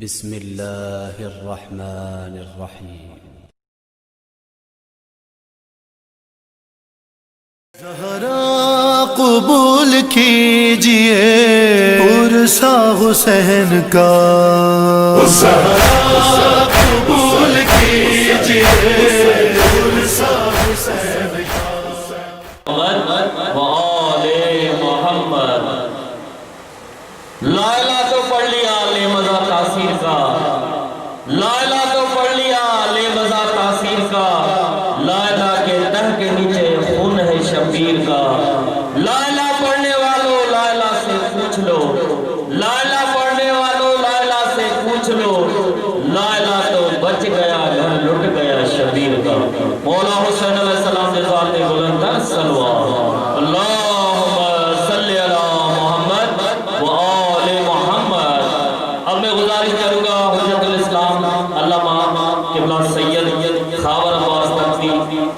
بسم اللہ الرحمن الرحیم۔ زہرا قبول کیجئے پرسا حسین کا، زہرا قبول کیجئے پرسا حسین کا۔ وآل محمد لا الہ تو پڑھ لیا لے مزہ تاثیر کا، لا الہ تو پڑھ لیا لے مزہ تاثیر کا، لا الہ کے تہ کے نیچے خون ہے شبیر کا، لا الہ پڑھنے والوں لا الہ سے پوچھ لو، لا الہ پڑھنے والوں لا الہ سے پوچھ لو، لا الہ تو بچ گیا گھر لٹ گیا شبیر کا۔ مولا حسین علیہ السلام کے ذات بلند تر صلوات اللہم صلی علی محمد وآل محمد۔ اب میں گزارش کروں گا حجت الاسلام علامہ قبلہ سید خاور عباس تقوی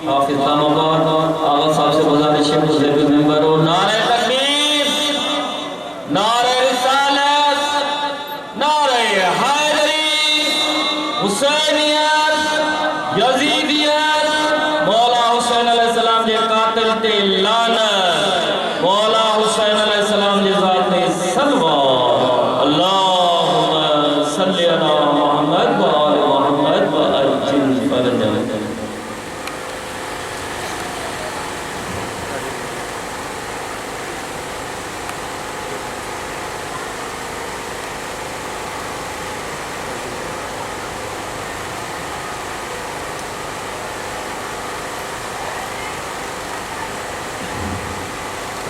حافظ دام آباد آغا صاحب سے گزارش ہے مجھے بھی ممبر ہو نعرہ تکبیر، نعرہ رسالت، نعرہ حیدری، حسینیت، یزیدیت، مولا حسین علیہ السلام جے قاتل تے لعنت، مولا حسین علیہ السلام جے ذات صلوات اللہم صلی علی محمد وآل محمد وعجل فرجہ۔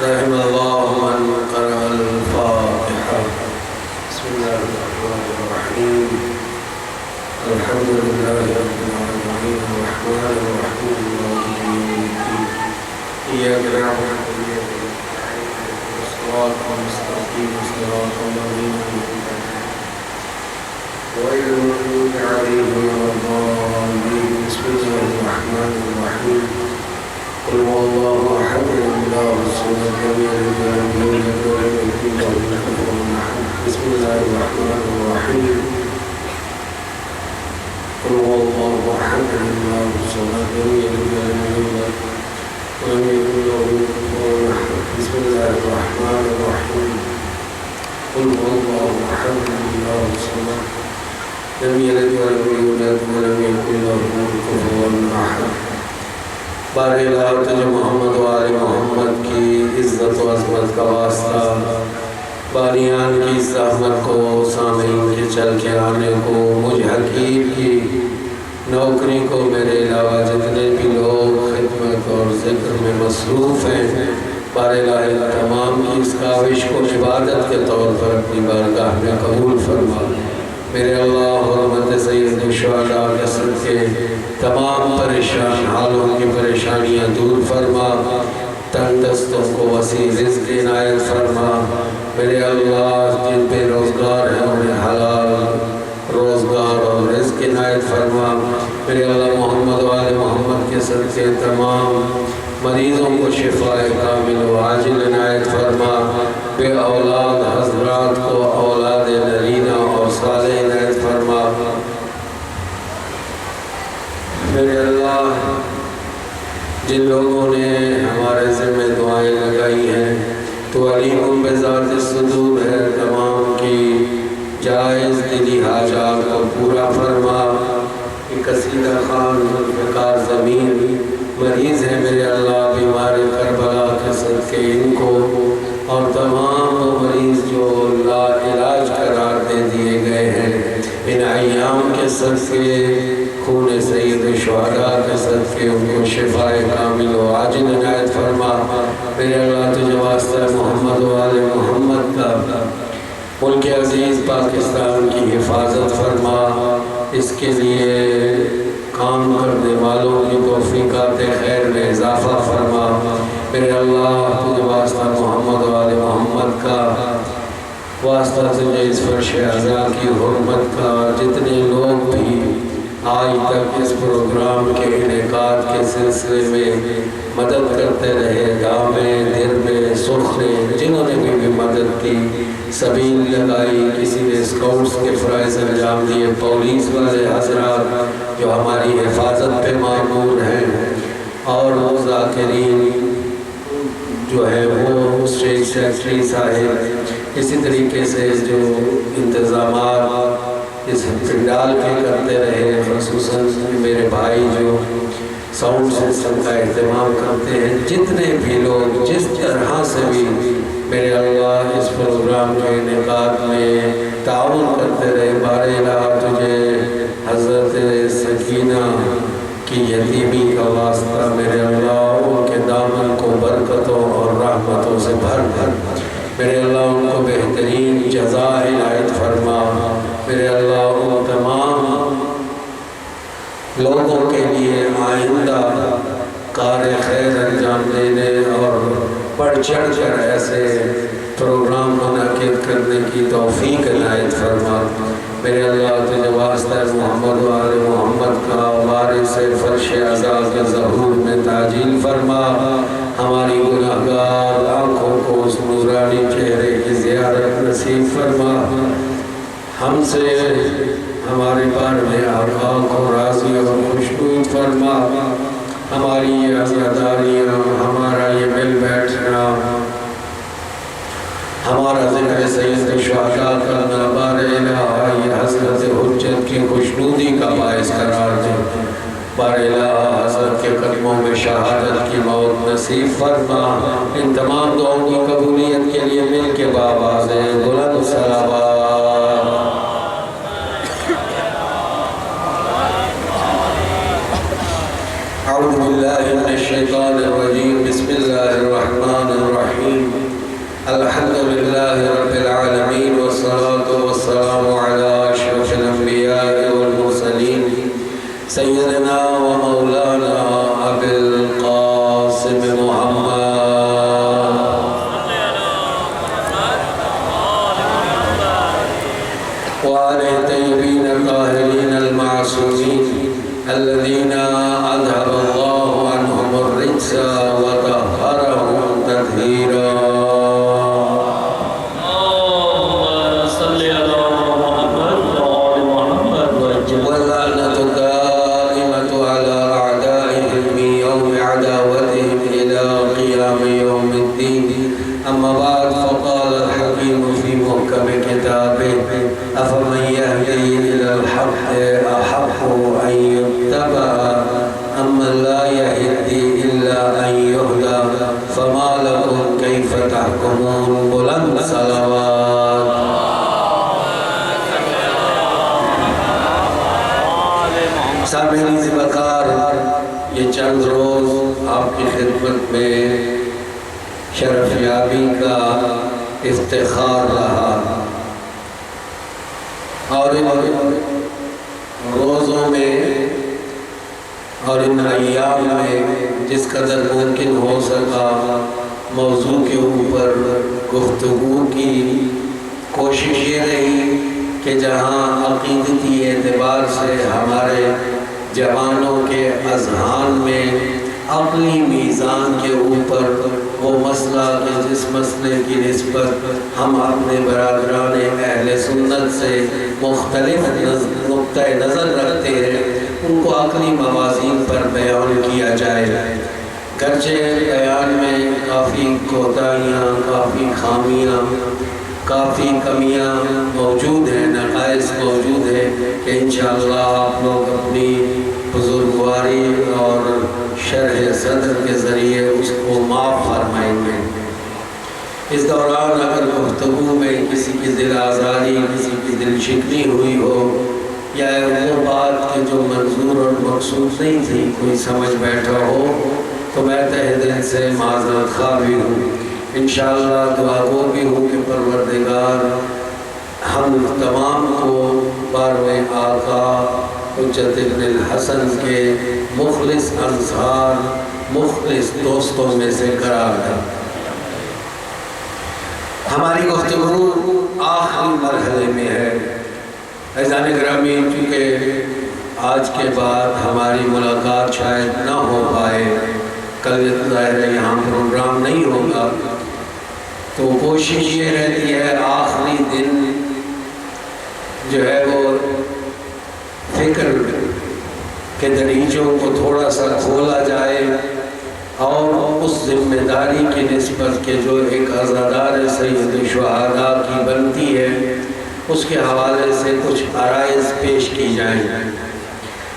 رحم اللہ من قرأ الفاتحہ۔ بسم اللہ الرحمن الرحیم، الحمد للہ رب العالمین الرحمن الرحیم مالک یوم الدین، ایاک نعبد وإیاک نستعین اهدنا الصراط المستقیم صراط الذین أنعمت علیہم غیر المغضوب علیہم ولا الضالین۔ بسم اللہ الرحمن الرحیم، قل هو الله احد الله الصمد لم يلد ولم يولد ولم يكن له كفوا احد۔ بسم الله الرحمن الرحيم، قل هو الله احد الله الصمد لم يلد ولم يولد ولم يكن له كفوا احد۔ بسم الله الرحمن الرحيم، قل هو الله احد الله الصمد لم يلد ولم يولد ولم يكن له كفوا احد۔ بارے اللہ تجھے محمد و آل محمد کی عزت و عظمت کا واسطہ، بانیان کی زحمت کو، سامعین کے چل کے آنے کو، مجھ حکیم کی نوکری کو، میرے علاوہ جتنے بھی لوگ خدمت اور ذکر میں مصروف ہیں، بارے اللہ تمام کی اس کاوش کو عبادت کے طور پر اپنی بارگاہ میں قبول فرما۔ میرے اللہ حرمت سید الشہداء کے صدقے تمام پریشان حالوں کی پریشانیاں دور فرما، تنگ دستوں کو وسیع رزق عنایت فرما۔ میرے اللہ جن پہ روزگار ہے انہیں حلال روزگار اور رزق عنایت فرما۔ میرے اللہ محمد و آل محمد کے صدقے تمام مریضوں کو شفاء کامل و عاجل عنایت فرما۔ بے اولاد حضرات کو اولاد نرینہ اور صالح عنایت فرما۔ میرے اللہ جن لوگوں نے ہمارے ذمہ دعائیں لگائی ہیں تو علیم بذات الصدور ہے، تمام کی جائز دلی حاجات کو پورا فرما۔ قصیدہ خان ذوالفقار زمین مریض ہے میرے اللہ، بیمار کربلا کے صدقے ان کو اور تمام وہ مریض جو لا علاج قرار دے دیے گئے ہیں، ان ایام کے صدقے خون سید الشہداء کے صدقے ان کو شفاء کامل و عاجل عنایت فرما۔ میرے اللہ تجھے واسطہ محمد و آل محمد کا ملک عزیز پاکستان کی حفاظت فرما، اس کے لیے کام کرنے والوں کی توفیقات خیر میں اضافہ فرما۔ میرے اللہ تجھے واسطہ محمد و آل محمد کا، واسطہ تجھے اس فرش اعزا کی حرمت کا، جتنے لوگ بھی آج تک اس پروگرام کے انعقاد کے سلسلے میں مدد کرتے رہے، گاؤں میں، دیر میں، سرخ نے، جنہوں نے بھی مدد کی، سبیل لگائی، کسی نے اسکاؤٹس کے فرائض انجام دیے، پولیس والے حضرات جو ہماری حفاظت پہ مامور ہیں، اور وہ ذاکرین جو ہے وہ اسٹیٹ سیکرٹری صاحب، اسی طریقے سے جو انتظامات اس پنڈال کے کرتے رہے، خصوصاً میرے بھائی جو ساؤنڈ سسٹم کا اہتمام کرتے ہیں، جتنے بھی لوگ جس طرح سے بھی میرے اللہ اس پروگرام کے انعقاد میں تعاون کرتے رہے، بار الہ تجھے حضرت سکینہ کی یتیمی کا واسطہ میرے اللہ ان کے دامن کو برکتوں اور رحمتوں سے بھر میرے اللہ ان کو بہترین جزا عنایت فرما، میرے اللہ ان تمام لوگوں کے لیے آئندہ کار خیر انجام دینے اور بڑھ چڑھ کر ایسے پروگرام منعقد کرنے کی توفیق عنایت فرما، میرے اللہ تجھے واسطہ محمد و آل محمد کا وارث فرش اعلیٰ کے ظہور میں تعجیل فرما، ہماری گناہگار آنکھوں کو اس نورانی چہرے کی زیارت نصیب فرما، ہم سے ہمارے بار میں آقا کو راضی اور خوشنود فرما، ہماری یہ عزاداریاں، ہمارا یہ مل بیٹھنا، ہمارا ذکر سید شہداء کرنا، بار الہ یہ حضرت حجت کی خوشنودی کا باعث قرار دے، بار الہ حضرت کے قدموں میں شہادت کی موت نصیب فرما، ان تمام دعاؤں کی قبولیت کے لیے مل کے بآوازیں بلند صلوات۔ اعوذ باللہ من الشیطان الرجیم، بسم اللہ الرحمن الرحیم، الحمد للہ رب العالمین، والصلاة والسلام علی اشرف الانبیاء والمرسلین، سیدنا و مولانا ابی القاسم محمد وآلہ الطیبین الطاہرین المعصومین الذین اذهب اللہ عنہم الرجس وطہرہم تطہیرا۔ أما بعد، فقال الحكيم في محكم كتابه أفمن يهدي إلى الحق أحق أن يتبع أمن لا يهدي إلا أن يهدى فما لكم كيف تحكمون، بلند صلوات۔ سامعین بکار، یہ چند روز آپ کی خدمت میں شرف یابی کا افتخار رہا، اور ان روزوں میں اور ان ایام میں جس قدر ممکن ہو سکا موضوع کے اوپر گفتگو کی کوشش یہ رہی کہ جہاں عقیدتی اعتبار سے ہمارے جوانوں کے اذہان میں عقلی میزان کے اوپر وہ مسئلہ کہ جس مسئلے کی نسبت ہم اپنے برادران اہل سنت سے مختلف نقطہ نظر رکھتے ہیں، ان کو عقلی موازین پر بیان کیا جائے، گرچہ بیان میں کافی کوتاہیاں، کافی خامیاں، کافی کمیاں موجود ہیں، نقائص موجود ہیں کہ انشاءاللہ آپ لوگ اپنی بزرگواری اور شرح صدر کے ذریعے اس کو معاف فرمائیں گے۔ اس دوران اگر گفتگو میں کسی کی دل آزاری، کسی کی دل شکنی ہوئی ہو، یا وہ بات کہ جو منظور اور مقصود نہیں تھی کوئی سمجھ بیٹھا ہو، تو میں تہ دل سے معذرت خواہ بھی ہوں۔ انشاءاللہ دعا گو بھی ہوں کہ پروردگار ہم تمام کو بارہویں آقا حجت ابن الحسن کے مخلص انصار، مخلص دوستوں میں سے قرار دے۔ ہماری گفتگو آخری مرحلے میں ہے۔ عزیزان گرامی، چونکہ آج کے بعد ہماری ملاقات شاید نہ ہو پائے، کل ظاہر ہے یہاں پروگرام نہیں ہوگا، تو کوشش یہ رہتی ہے آخری دن جو ہے وہ فکر کے دریچوں کو تھوڑا سا کھولا جائے، اور اس ذمہ داری کی نسبت کے جو ایک عزادار سید الشہداء کی بنتی ہے اس کے حوالے سے کچھ عرائض پیش کی جائیں۔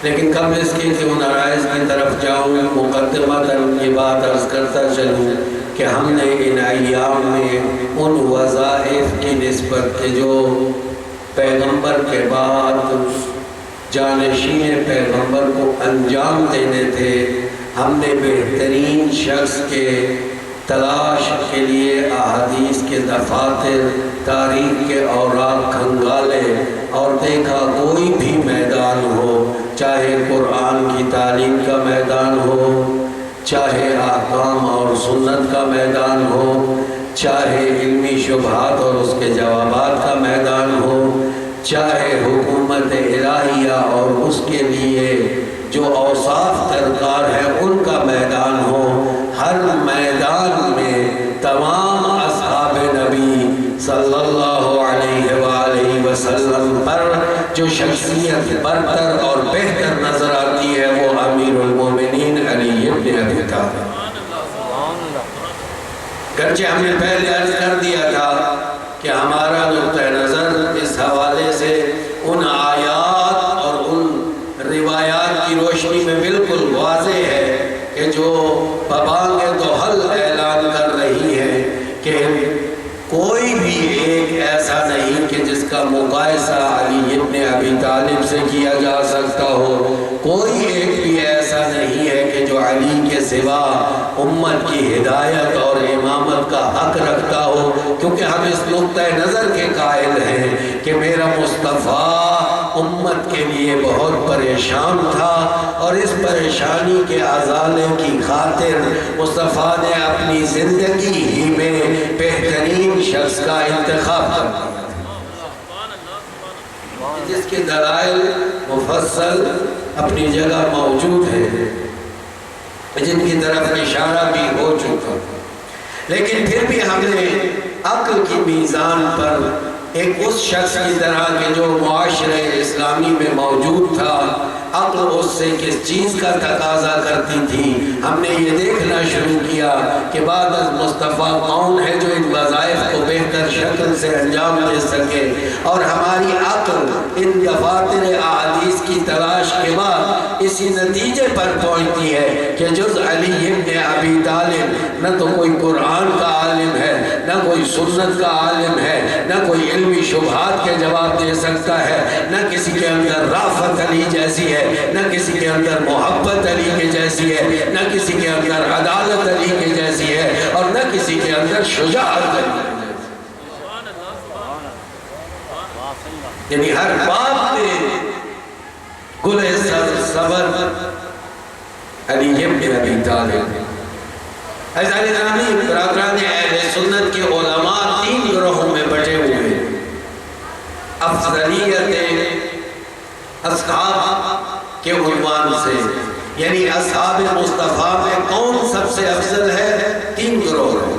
لیکن قبل اس کے کہ ان عرائض کی طرف جاؤں، مقدمتاً یہ بات عرض کرتا چلوں کہ ہم نے ان ایام میں ان وظائف کی نسبت کے جو پیغمبر کے بعد جانشین پیغمبر کو انجام دینے تھے، ہم نے بہترین شخص کے تلاش کے لیے احادیث کے دفاتر، تاریخ کے اوراق کھنگالے اور دیکھا کوئی بھی میدان ہو، چاہے قرآن کی تعلیم کا میدان ہو، چاہے احکام اور سنت کا میدان ہو، چاہے علمی شبہات اور اس کے جوابات کا میدان ہو، چاہے حکومت الہیہ اور اس کے لیے جو اوصاف درکار ہیں ان کا میدان ہو، ہر میدان میں تمام اصحاب نبی صلی اللہ علیہ وآلہ وسلم پر جو شخصیت برتر اور بہتر نظر آتی ہے وہ امیر المومنین علی ابن ابی طالب۔ گرچہ ہم نے پہلے عرض کر دیا تھا کہ ہمارا نقطہ نظر اس حوالے سے ان آیات اور ان روایات کی روشنی میں بالکل واضح ہے کہ جو ببانگ دوحل اعلان کر رہی ہے کہ کوئی بھی ایک ایسا نہیں کہ جس کا مقایسہ علی ابن ابی طالب سے کیا جا سکتا ہو، کوئی ایک بھی ایسا نہیں ہے کہ جو علی کے سوا امت کی ہدایت اور امامت کا حق رکھتا ہو، کیونکہ ہم اس نقطہ نظر کے قائل ہیں کہ میرا مصطفیٰ امت کے لیے بہت پریشان تھا، اور اس پریشانی کے ازالے کی خاطر مصطفیٰ نے اپنی زندگی ہی میں بہترین شخص کا انتخاب کر دیا، جس کے دلائل مفصل اپنی جگہ موجود ہیں، جن کی طرف اشارہ بھی ہو چکا، لیکن پھر بھی ہم نے عقل کی میزان پر ایک اس شخص کی طرح کہ جو معاشرے اسلامی میں موجود تھا، عقل اس سے کس چیز کا تقاضا کرتی تھی، ہم نے یہ دیکھنا شروع کیا کہ بعد از مصطفیٰ کون ہے جو ان وظائف کو بہتر شکل سے انجام دے سکے، اور ہماری عقل ان دفاتر احادیث کی تلاش کے بعد اسی نتیجے پر پہنچتی ہے کہ جز علی ابن ابی طالب نہ تو کوئی قرآن کا عالم ہے، نہ کوئی سنت کا عالم ہے، نہ کوئی علمی شبہات کے جواب دے سکتا ہے، نہ کسی کے اندر رافت علی جیسی ہے، نہ کسی کے اندر محبت علی کے جیسی ہے، نہ کسی کے اندر عدالت علی کے جیسی ہے، اور نہ کسی کے اندر شجاعت علی کے جیسی ہے۔ یعنی ہر باب میں گل صبر علی ابن ابی طالب۔ عزیزان گرامی، برادران اہل سنت کے علماء تین گروہوں میں بٹے ہوئے ہیں۔ افضلیت اصحاب کے عنوان سے، یعنی اصحاب مصطفیٰ میں کون سب سے افضل ہے؟ تین گروہ ہیں۔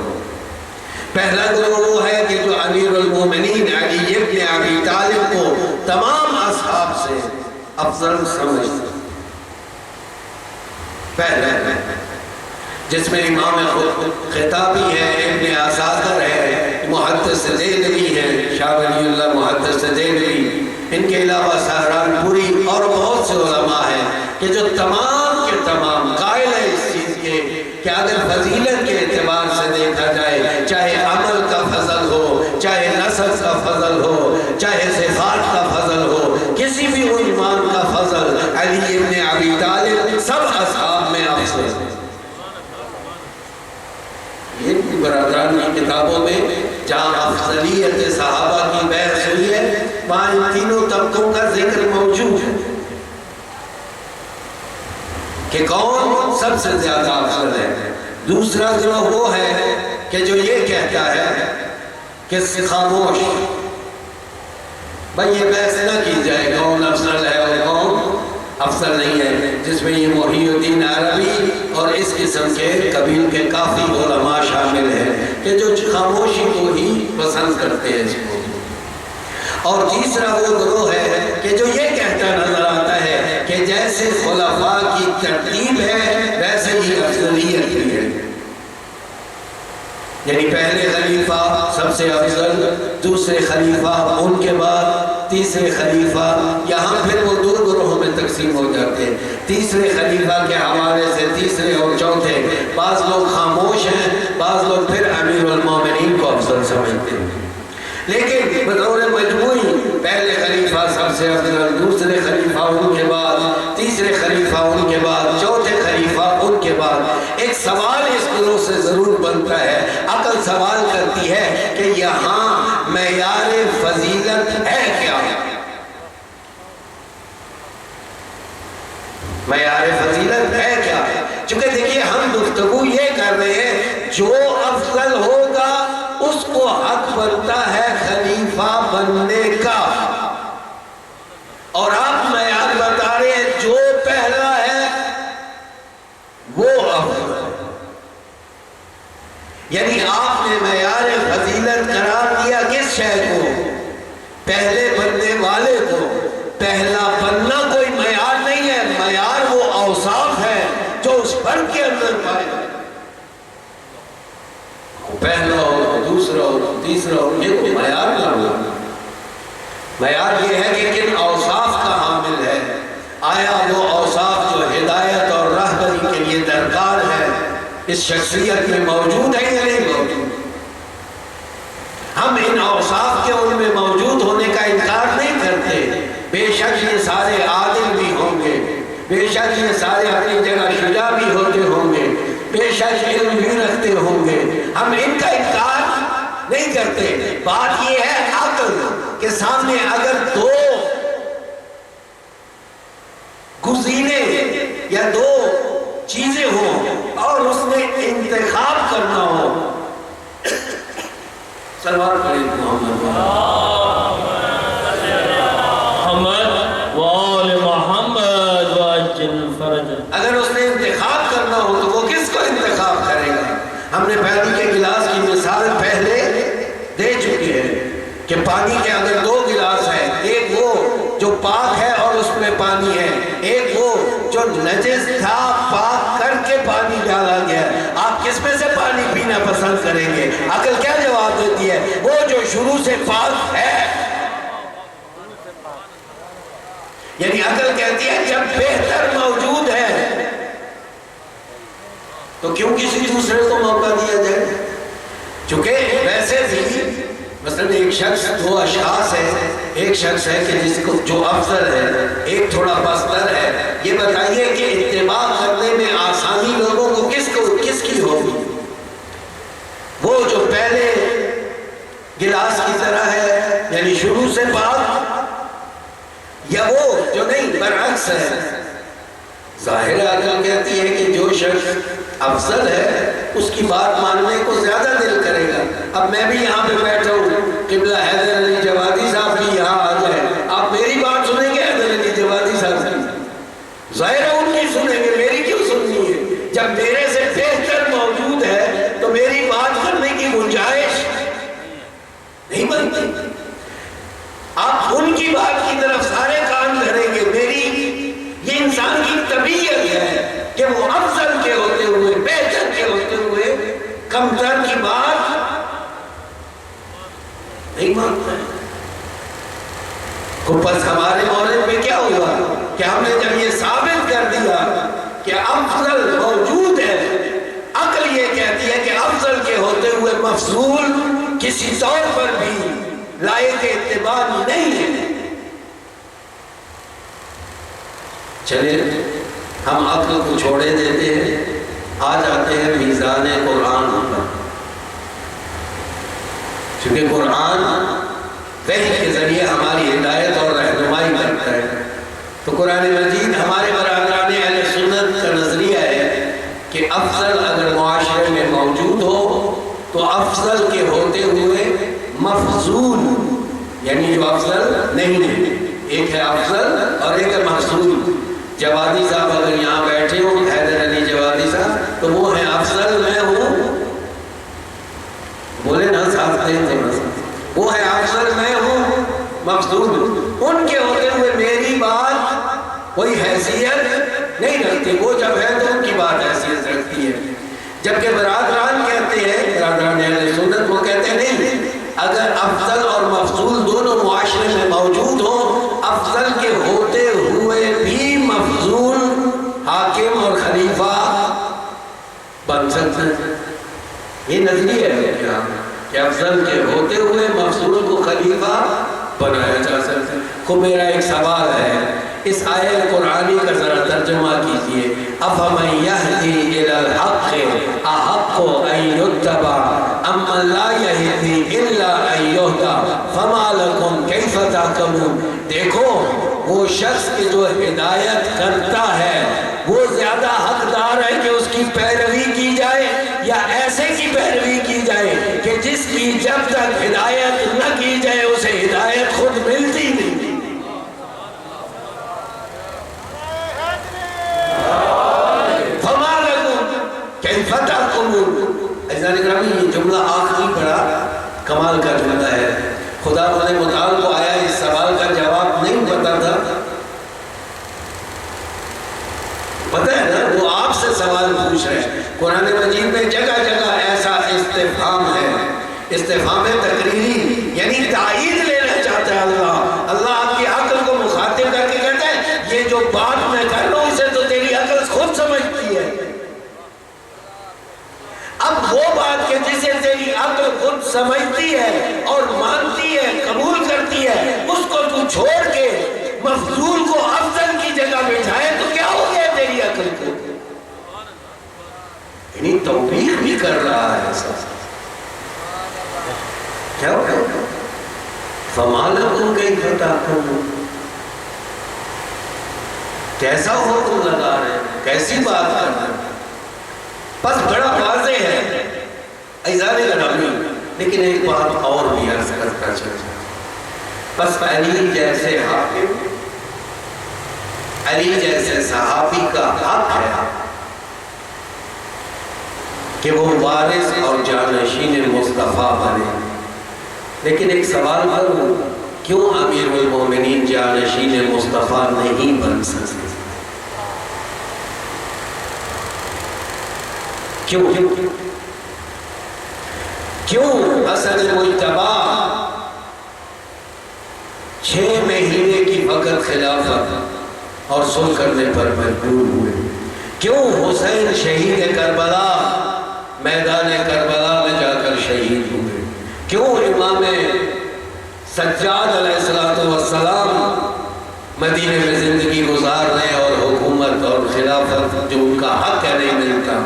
پہلا گروہ وہ ہے کہ جو امیر المومنین علی ابن ابی طالب کو تمام اصحاب سے افضل سمجھتے، پہلا جس میں امام خطابی ہے، ابن عساکر ہے، محدث دہلوی ہے، شاہ ولی اللہ محدث دہلوی، ان کے علاوہ سہرانپوری اور بہت سے علماء ہیں کہ جو تمام کے تمام قائل ہے اس چیز کے کہ اگر فضیلت کے اعتبار سے دیکھا جائے، چاہے عمل کا فضل ہو، چاہے نسب کا فضل ہو، چاہے صفات کا فضل ہو، کسی بھی عنوان کا فضل، علی ابن ابی طالب سب اصحاب میں افضل ہے۔ یہ برادران کی کتابوں میں جہاں افضلیت صحابہ کی بحث ہوئی ہے وہاں ان تینوں طبقوں کا ذکر موجود ہے کہ کون سب سے زیادہ افضل ہے۔ دوسرا گروہ وہ ہے کہ جو یہ کہتا ہے کہ خاموش، بھئی یہ بحث نہ کی جائے کون افضل ہے اور کون افضل نہیں ہے، جس میں یہ محی الدین عربی اور اس قسم کے قبیل کے کافی علماء شامل ہیں کہ جو خاموشی کو ہی پسند کرتے ہیں اس کو۔ اور تیسرا وہ گروہ ہے کہ جو یہ کہتا نظر آتا ہے کہ جیسے خلفاء کی ترتیب ہے ویسے ہی افضلیت بھی ہے، یعنی پہلے خلیفہ سب سے افضل، دوسرے خلیفہ ان کے بعد، تیسرے خلیفہ، یہاں پھر وہ دو گروہوں میں تقسیم ہو جاتے ہیں۔ تیسرے خلیفہ کے حوالے سے تیسرے اور چوتھے، بعض لوگ خاموش ہیں، بعض لوگ پھر امیر المومنین کو افضل سمجھتے ہیں، لیکن بطور مجموعی پہلے خلیفہ سب سے افضل، دوسرے خلیفہ ان کے بعد، تیسرے خلیفہ ان کے بعد، چوتھے خلیفہ ان کے بعد۔ ایک سوال اس گروہ سے ضرور بنتا ہے، عقل سوال کرتی ہے کہ یہاں معیار فضیلت ہے کیا؟ معیار فضیلت ہے کیا؟ چونکہ دیکھیے ہم گفتگو یہ کر رہے ہیں جو افضل ہوگا اس کو حق بنتا ہے خلیفہ بننے کا، اور آپ معیار بتا رہے ہیں جو پہلا ہے وہ افضل ہے، یعنی آپ نے معیار فضیلت قرار دیا کس شے کو؟ پہلے بننے والے کو۔ پہلا بننا کوئی معیار نہیں ہے، معیار وہ اوصاف ہے جو اس فرد کے اندر پائے جائے، پہلا ہو، دوسرا ہو، تیسرا ہو، یہ کوئی معیار نہ ہو۔ معیار یہ ہے کہ کن اوصاف کا حامل ہے، آیا وہ اوصاف جو ہدایت اور رہبری کے لیے درکار ہے اس شخصیت میں موجود ہے یا نہیں موجود؟ ہم ان اوصاف کے ان میں موجود ہونے کا انکار نہیں کرتے، بے شک یہ سارے عادل بھی ہوں گے، بے شک یہ سارے اپنی جگہ شجاع بھی ہوتے ہوں گے، بے شک علم بھی رکھتے ہوں گے، ہم ان کا انکار نہیں کرتے۔ بات یہ ہے عقل کے سامنے اگر دو گزینے یا دو چیزیں ہوں اور اس میں انتخاب کرنا ہو، سلوات پڑھیں محمد وآل محمد وعجل فرج، اگر اس نے انتخاب کرنا ہو تو وہ کس کو انتخاب کرے گا؟ ہم نے پانی کے گلاس کی مثال پہلے دے چکے ہیں کہ پانی کے اگر دو گلاس ہیں، ایک وہ جو پاک ہے اور اس میں پانی ہے، ایک وہ جو نجس تھا پاک کر کے پانی ڈالا گیا، آپ کس میں سے پانی پینا پسند کریں گے؟ عقل کیا جواب دیتی ہے؟ وہ جو شروع سے پاک ہے، یعنی عقل کہتی ہے جب بہتر موجود ہے تو کیوں کسی دوسرے کو موقع دیا جائے؟ چونکہ ویسے بھی مثلا ایک شخص، دو اشخاص ہیں، ایک شخص ہے کہ جس کو جو افضل ہے، ایک تھوڑا پستر ہے، یہ بتائیے کہ اتباع کرنے میں آسانی لوگوں کو کس کی ہوگی؟ وہ جو پہلے گلاس کی طرح ہے یعنی شروع سے پاک، یا وہ جو نہیں برعکس ہے؟ ظاہر عقل کہتی ہے کہ جو شخص افضل ہے اس کی بات ماننے کو زیادہ دل کرے گا۔ اب میں بھی یہاں پہ بیٹھا ہوں، قبلہ حیدر علی جوادی صاحب بھی یہاں آ جائے، آپ میری بات سنیں گے حیدر علی جوادی صاحب کی؟ ظاہر ہے ان کی سنیں گے، میری کیوں سننی ہے؟ جب میرے سے بہتر موجود ہے تو میری بات کرنے کی گنجائش نہیں بنتی۔ آپ ان کی بات کی طرف سارے کان دھریں گے، میری یہ انسان کی طبیعت ہے کہ وہ افضل کے ہوتے ہوئے، بہتر کے ہوتے ہوئے کمتر کی بات نہیں مانتا ہے۔ بس ہمارے مورد میں کیا ہوا کہ ہم نے جب یہ ثابت کر دیا کہ افضل موجود ہے، عقل یہ کہتی ہے کہ افضل کے ہوتے ہوئے مفضول کسی طور پر بھی لائق اتباع نہیں ہے۔ چلے ہم عقل کو چھوڑے دیتے ہیں، آ جاتے ہیں میزان قرآن پر، چونکہ قرآن وحی کے ذریعے ہماری ہدایت اور رہنمائی کرتا ہے، تو قرآن مجید ہمارے برادران اہل سنت کا نظریہ ہے کہ افضل اگر معاشرے میں موجود ہو تو افضل کے ہوتے ہوئے مفضول، یعنی جو افضل نہیں ہے، ایک ہے افضل اور ایک ہے مفضول، جوادی صاحب اگر یہاں بیٹھے ہوں، حیدر علی جوادی صاحب، تو وہ ہیں افضل میں ہوں، بولے نا ساتھ دیں تھوڑا سا، وہ ہے افضل میں ہوں مفضول، ان کے ہوتے ہوئے میری بات کوئی حیثیت نہیں رکھتی، وہ جب ہے تو ان کی بات حیثیت رکھتی ہے. جبکہ برادران کہتے ہیں، برادران اہل سنت وہ کہتے ہیں نہیں، اگر افضل اور مفضول دونوں معاشرے میں موجود ہوں، افضل کے ہوتے ہوئے بھی مفضول حاکم اور خلیفہ بن سکتے ہیں. یہ نظریہ ہے کیا کہ افضل کے ہوتے ہوئے مفضول کو خلیفہ بنایا جا سکتا ہے. خود میرا ایک سوال ہے، اس آیت قرآنی کا ذرا ترجمہ کیجئے. أَفَمَنْ يَهْدِي إِلَى الْحَقِّ أَحَقُّ أَنْ يُتَّبَعَ أَمَّنْ لَا يَهْدِي إِلَّا أَنْ يُهْدَى فَمَا لَكُمْ كَيْفَ تَحْكُمُونَ. دیکھو وہ شخص کی جو ہدایت کرتا ہے وہ زیادہ حقدار ہے کہ اس کی پیروی کی جائے یا ایسے کی پیروی کی جائے کہ جس کی جب تک ہدایت نہ کی جائے اسے ہدایت خود ملتی نہیں. یہ جملہ آخری بڑا کمال کا جملہ ہے. خدا بندے متعال کو آیا اس سوال کا جواب نہیں پتا تھا، پتہ ہے نا، وہ آپ سے سوال پوچھ رہے ہیں. قرآن مجید میں جگہ جگہ ایسا استفہام ہے، استفہام تقریری، یعنی تائید لینا چاہتا ہے اللہ. اللہ آپ کی عقل کو مخاطب کر کے کہتا ہے یہ جو بات میں کر رہا ہوں اسے تو تیری عقل خود سمجھتی ہے. اب وہ بات کہ جسے تیری عقل خود سمجھتی ہے اور مانتی ہے، قبول کرتی ہے، اس کو تو چھوڑ کے مفضول کو افضل کی جگہ بٹھائے تو کیا ہو گیا تیری عقل کو؟ یعنی توبیخ بھی کر رہا ہے. کیا ہو گیا؟ فَمَا لَكُمْ كَيْفَ تَحْكُمُونَ. کیسا حکم لگا رہے ہیں، کیسی بات کر رہے ہیں. بس بڑا واضح ہے ایزان گرامی، لیکن ایک بات اور بھی عرض کرتا چلتا. بس علی جیسے حاکم، علی جیسے صحابی کا حق ہے کہ وہ وارث اور جانشین مصطفیٰ بنے. لیکن ایک سوال کروں، کیوں امیر المومنین جانشین مصطفیٰ نہیں بن سکتے؟ کیوں حسن مجتبی 6 مہینے کی فقط خلافت اور صلح کرنے پر مجبور ہوئے؟ کیوں حسین شہید کربلا میدان کربلا میں جا کر شہید ہوئے؟ کیوں امام سجاد علیہ السلام مدینے میں زندگی گزارنے اور حکومت اور خلافت جو ان کا حق ہے نہیں ملتا؟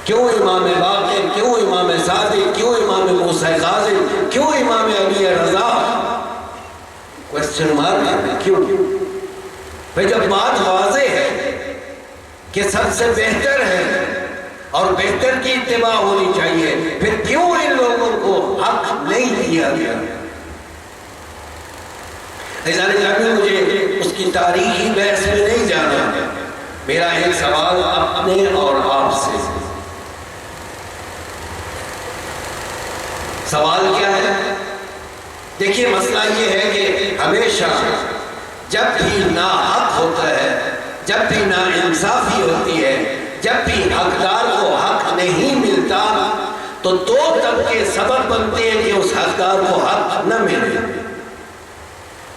کیوں امام باقر، کیوں امام صادق، کیوں امام موسیٰ کاظم، کیوں امام علی رضا؟ کوئسچن مارک کیوں؟ پھر جب بات واضح ہے کہ سب سے بہتر ہے اور بہتر کی اتباع ہونی چاہیے، پھر کیوں ان لوگوں کو حق نہیں دیا گیا؟ مجھے اس کی تاریخی بحث میں نہیں جانا. میرا ایک سوال اپنے اور آپ سے. سوال کیا ہے؟ دیکھیے مسئلہ یہ ہے کہ ہمیشہ جب بھی ناحق ہوتا ہے، جب بھی ناانصافی ہوتی ہے، جب بھی حقدار کو حق نہیں ملتا تو 2 طبقے سبب بنتے ہیں کہ اس حقدار کو حق نہ ملے.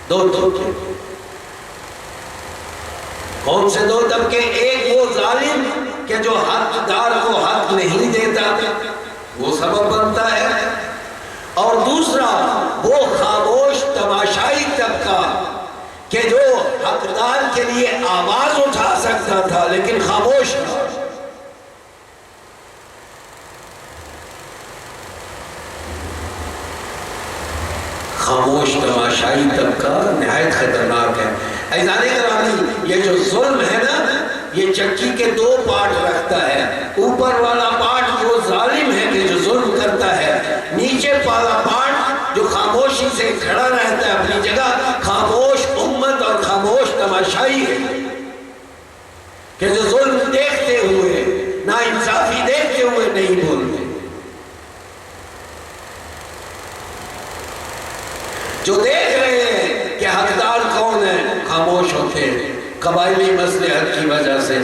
2 طبقے. کون سے 2 طبقے؟ ایک وہ ظالم کہ جو حقدار کو حق نہیں دیتا، وہ سبب بنتا ہے، اور دوسرا وہ خاموش تماشائی طبقہ کہ جو حقدار کے لیے آواز اٹھا سکتا تھا لیکن خاموش تھا. خاموش تماشائی طبقہ نہایت خطرناک ہے. ایزان گرامی، یہ جو ظلم ہے نا، یہ چکی کے 2 پارٹ رکھتا ہے. اوپر والا پارٹ وہ ظالم ہے کہ جو ظلم کرتا ہے، نیچے والا پارٹ جو خاموشی سے کھڑا رہتا ہے اپنی جگہ، خاموش امت اور خاموش تماشائی ہے. ناانصافی دیکھتے ہوئے نہیں بولتے. جو دیکھ رہے ہیں کہ حقدار کون ہے خاموش ہوتے ہیں. قبائلی مصلحت کی وجہ سے،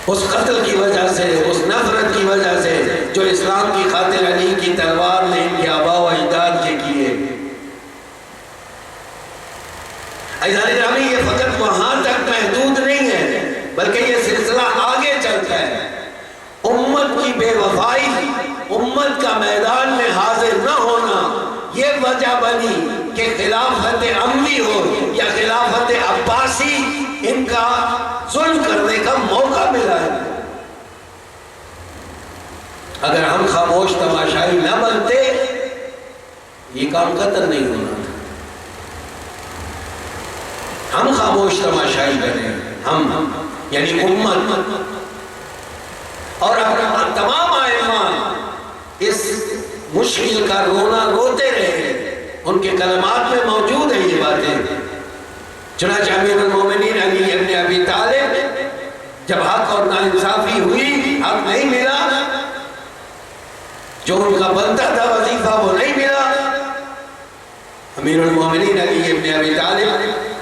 اس قتل کی وجہ سے، اس نفرت کی وجہ سے جو اسلام کی خاطر علی کی تلوار نے ان کے آباء و اجداد کے کیے. عزیزان گرامی، یہ فقط وہاں تک محدود نہیں ہے بلکہ یہ سلسلہ آگے چلتا ہے. امت کی بے وفائی، امت کا میدان میں حاضر نہ ہونا، یہ وجہ بنی کہ خلافت اموی ہو یا خلافت عباسی، ان کا ظلم کرنے کا موقع ملا ہے. اگر ہم خاموش تماشائی نہ بنتے یہ کام قتل نہیں ہونا تھا. ہم خاموش تماشائی بنے، ہم یعنی امت اور اپنا تمام ائمہ اس مشکل کا رونا روتے رہے. ان کے کلمات میں موجود ہیں یہ باتیں. چنانچہ امیر المومنین علی ابن ابی طالب جب حق اور ناانصافی ہوئی، حق نہیں ملا، جو ان کا بنتا تھا وظیفہ وہ نہیں ملا، امیر المومنین علی ابن ابی طالب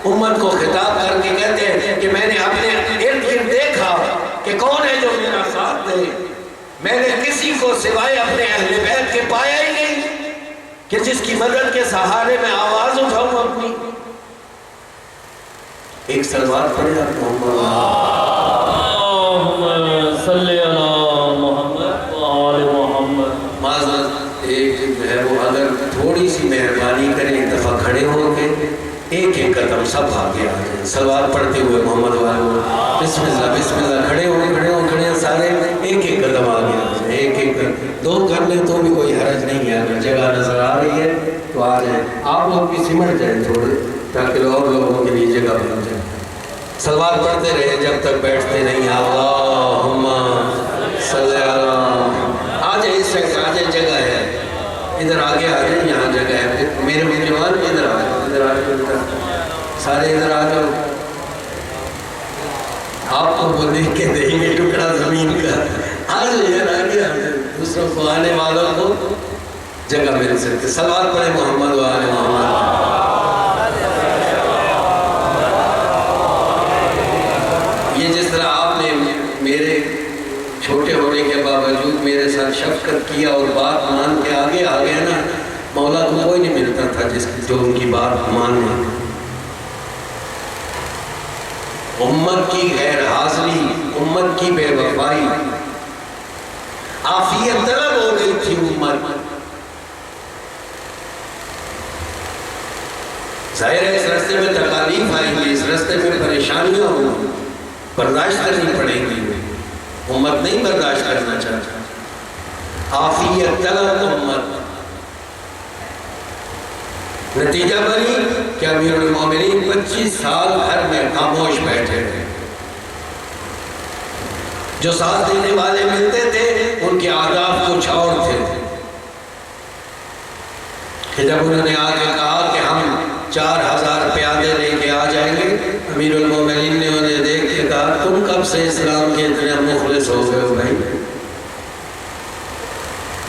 امت کو خطاب کر کے کہتے ہیں کہ میں نے اپنے ارد گرد دیکھا کہ کون ہے جو میرا ساتھ دے. میں نے کسی کو سوائے اپنے اہل بیت کے پایا ہی نہیں کہ جس کی مدد کے سہارے میں آواز اٹھاؤں اپنی. ایک سلوات پڑھے آپ محمد اللہم صلی علی محمد و آل محمد. معذرت ایک ہے وہ اگر تھوڑی سی مہربانی کریں، ایک دفعہ کھڑے ہو کے ایک ایک قدم سب آگے آ جائیں سلوات پڑھتے ہوئے محمد والے. بسم اللہ بسم اللہ. کھڑے ہو سارے ایک ایک قدم آگے آ جائیں. ایک ایک دو کر لیں تو بھی کوئی حرج نہیں ہے. اگر جگہ نظر آ رہی ہے تو آ جائیں. آپ لوگ بھی سمٹ جائیں تھوڑے تاکہ اور لوگوں کے لیے جگہ بن جائے. سلوات پڑھتے رہے جب تک بیٹھتے نہیں. اللہم صلی علی. آ جائیں اس سے آ جائیں، جگہ ہے ادھر آگے آ جائیں. یہاں جگہ ہے. میرے میزبان ادھر آ جائیں، ادھر آ جائیں، سارے ادھر آ جاؤ. آپ کو وہ دیکھ کے دیں گے ٹکڑا زمین کا. آ جائیں آگے آ جائیں. دوسروں کو آنے والوں کو جگہ مل سکتے. سلوات پڑھیں محمد و آل محمد. یہ جس طرح آپ نے میرے چھوٹے ہونے کے باوجود میرے ساتھ شفقت کیا اور بات مان کے آگے آ گئے نا، مولا کو کوئی نہیں ملتا تھا جو ان کی بات مانے. امت کی غیر حاضری، امت کی بے وفائی، عافیت طلب ہو گئی تھی امت. ظاہر ہے اس راستے میں تکالیف آئیں گی، اس راستے میں پریشانیاں ہوں گی، برداشت کرنی پڑیں گی. امت نہیں برداشت کرنا چاہتا. عافیت طلب امت. نتیجہ بنی کہ امیر المومنین 25 سال گھر میں خاموش بیٹھے رہے. جو ساتھ دینے والے ملتے تھے ان کے آداب کچھ اور تھے کہ جب انہوں نے آگے کہا کہ ہم 4000 پیادے لے کے آ جائیں گے، امیر المومنین نے انہیں دیکھ کے کہا تم کب سے اسلام کے اتنے مخلص ہو گئے ہو بھائی؟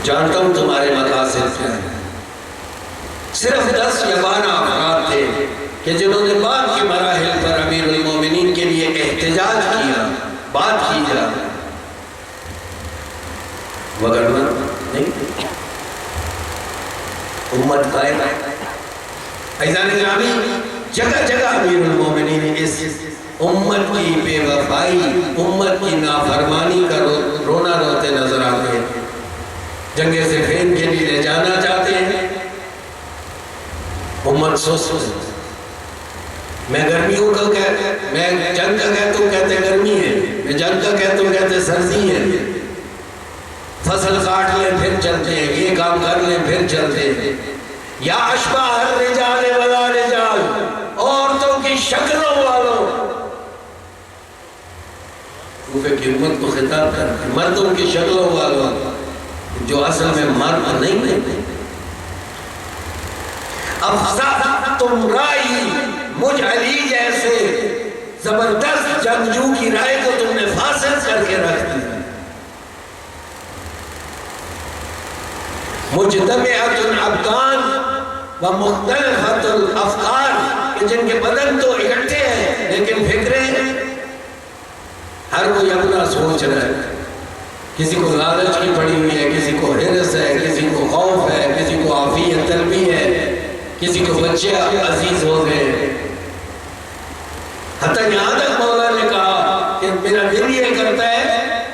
جانتا ہوں تمہارے مقاصد کیا ہیں. صرف 10 یا 12 افراد تھے کہ جنہوں نے بعد کے مراحل پر امیر المومنین کے لیے احتجاج کیا، بات کی جا وگرنہ نہیں. امت قائم ہے. عزیزان گرامی، جگہ جگہ امیر المومنین اس امت کی بے وفائی، امت کی نافرمانی کا رونا روتے نظر آتے ہیں. جنگ صفین کے لیے لے جانا چاہتے ہیں، امت سوس. میں گرمیوں کا میں جنگ کا کہتا ہوں کہتے گرمی ہے، میں جنگ کا کہتا ہوں کہتے سردی ہے. فصل کاٹ لیں پھر چلتے ہیں، یہ کام کر لیں پھر چلتے ہیں. یا اشباہ الرجال ولا رجال، عورتوں کی شکلوں والوں. کوفے کی امت کو خطاب کرتے مردوں کی شکلوں والوں جو اصل میں مرد نہیں ہیں. افسد تم رائی، مجھ علی جیسے زبردست جنگجو کی رائے کو تم نے فاسد حاصل کر کے رکھ دیا. مجتمعۃ الابدان و مختلفۃ الافکار، کہ جن کے بدن تو اکٹھے ہیں لیکن فکریں ہر کوئی اپنا سوچ رہا ہے. کسی کو لالچ کی پڑی ہوئی ہے، کسی کو حرص ہے، کسی کو خوف ہے، کسی کو عافیت طلبی ہے، کسی کو بچے عزیز ہو گئے. حتیٰ یہاں تک مولا نے کہا کہ میرا دل یہ کرتا ہے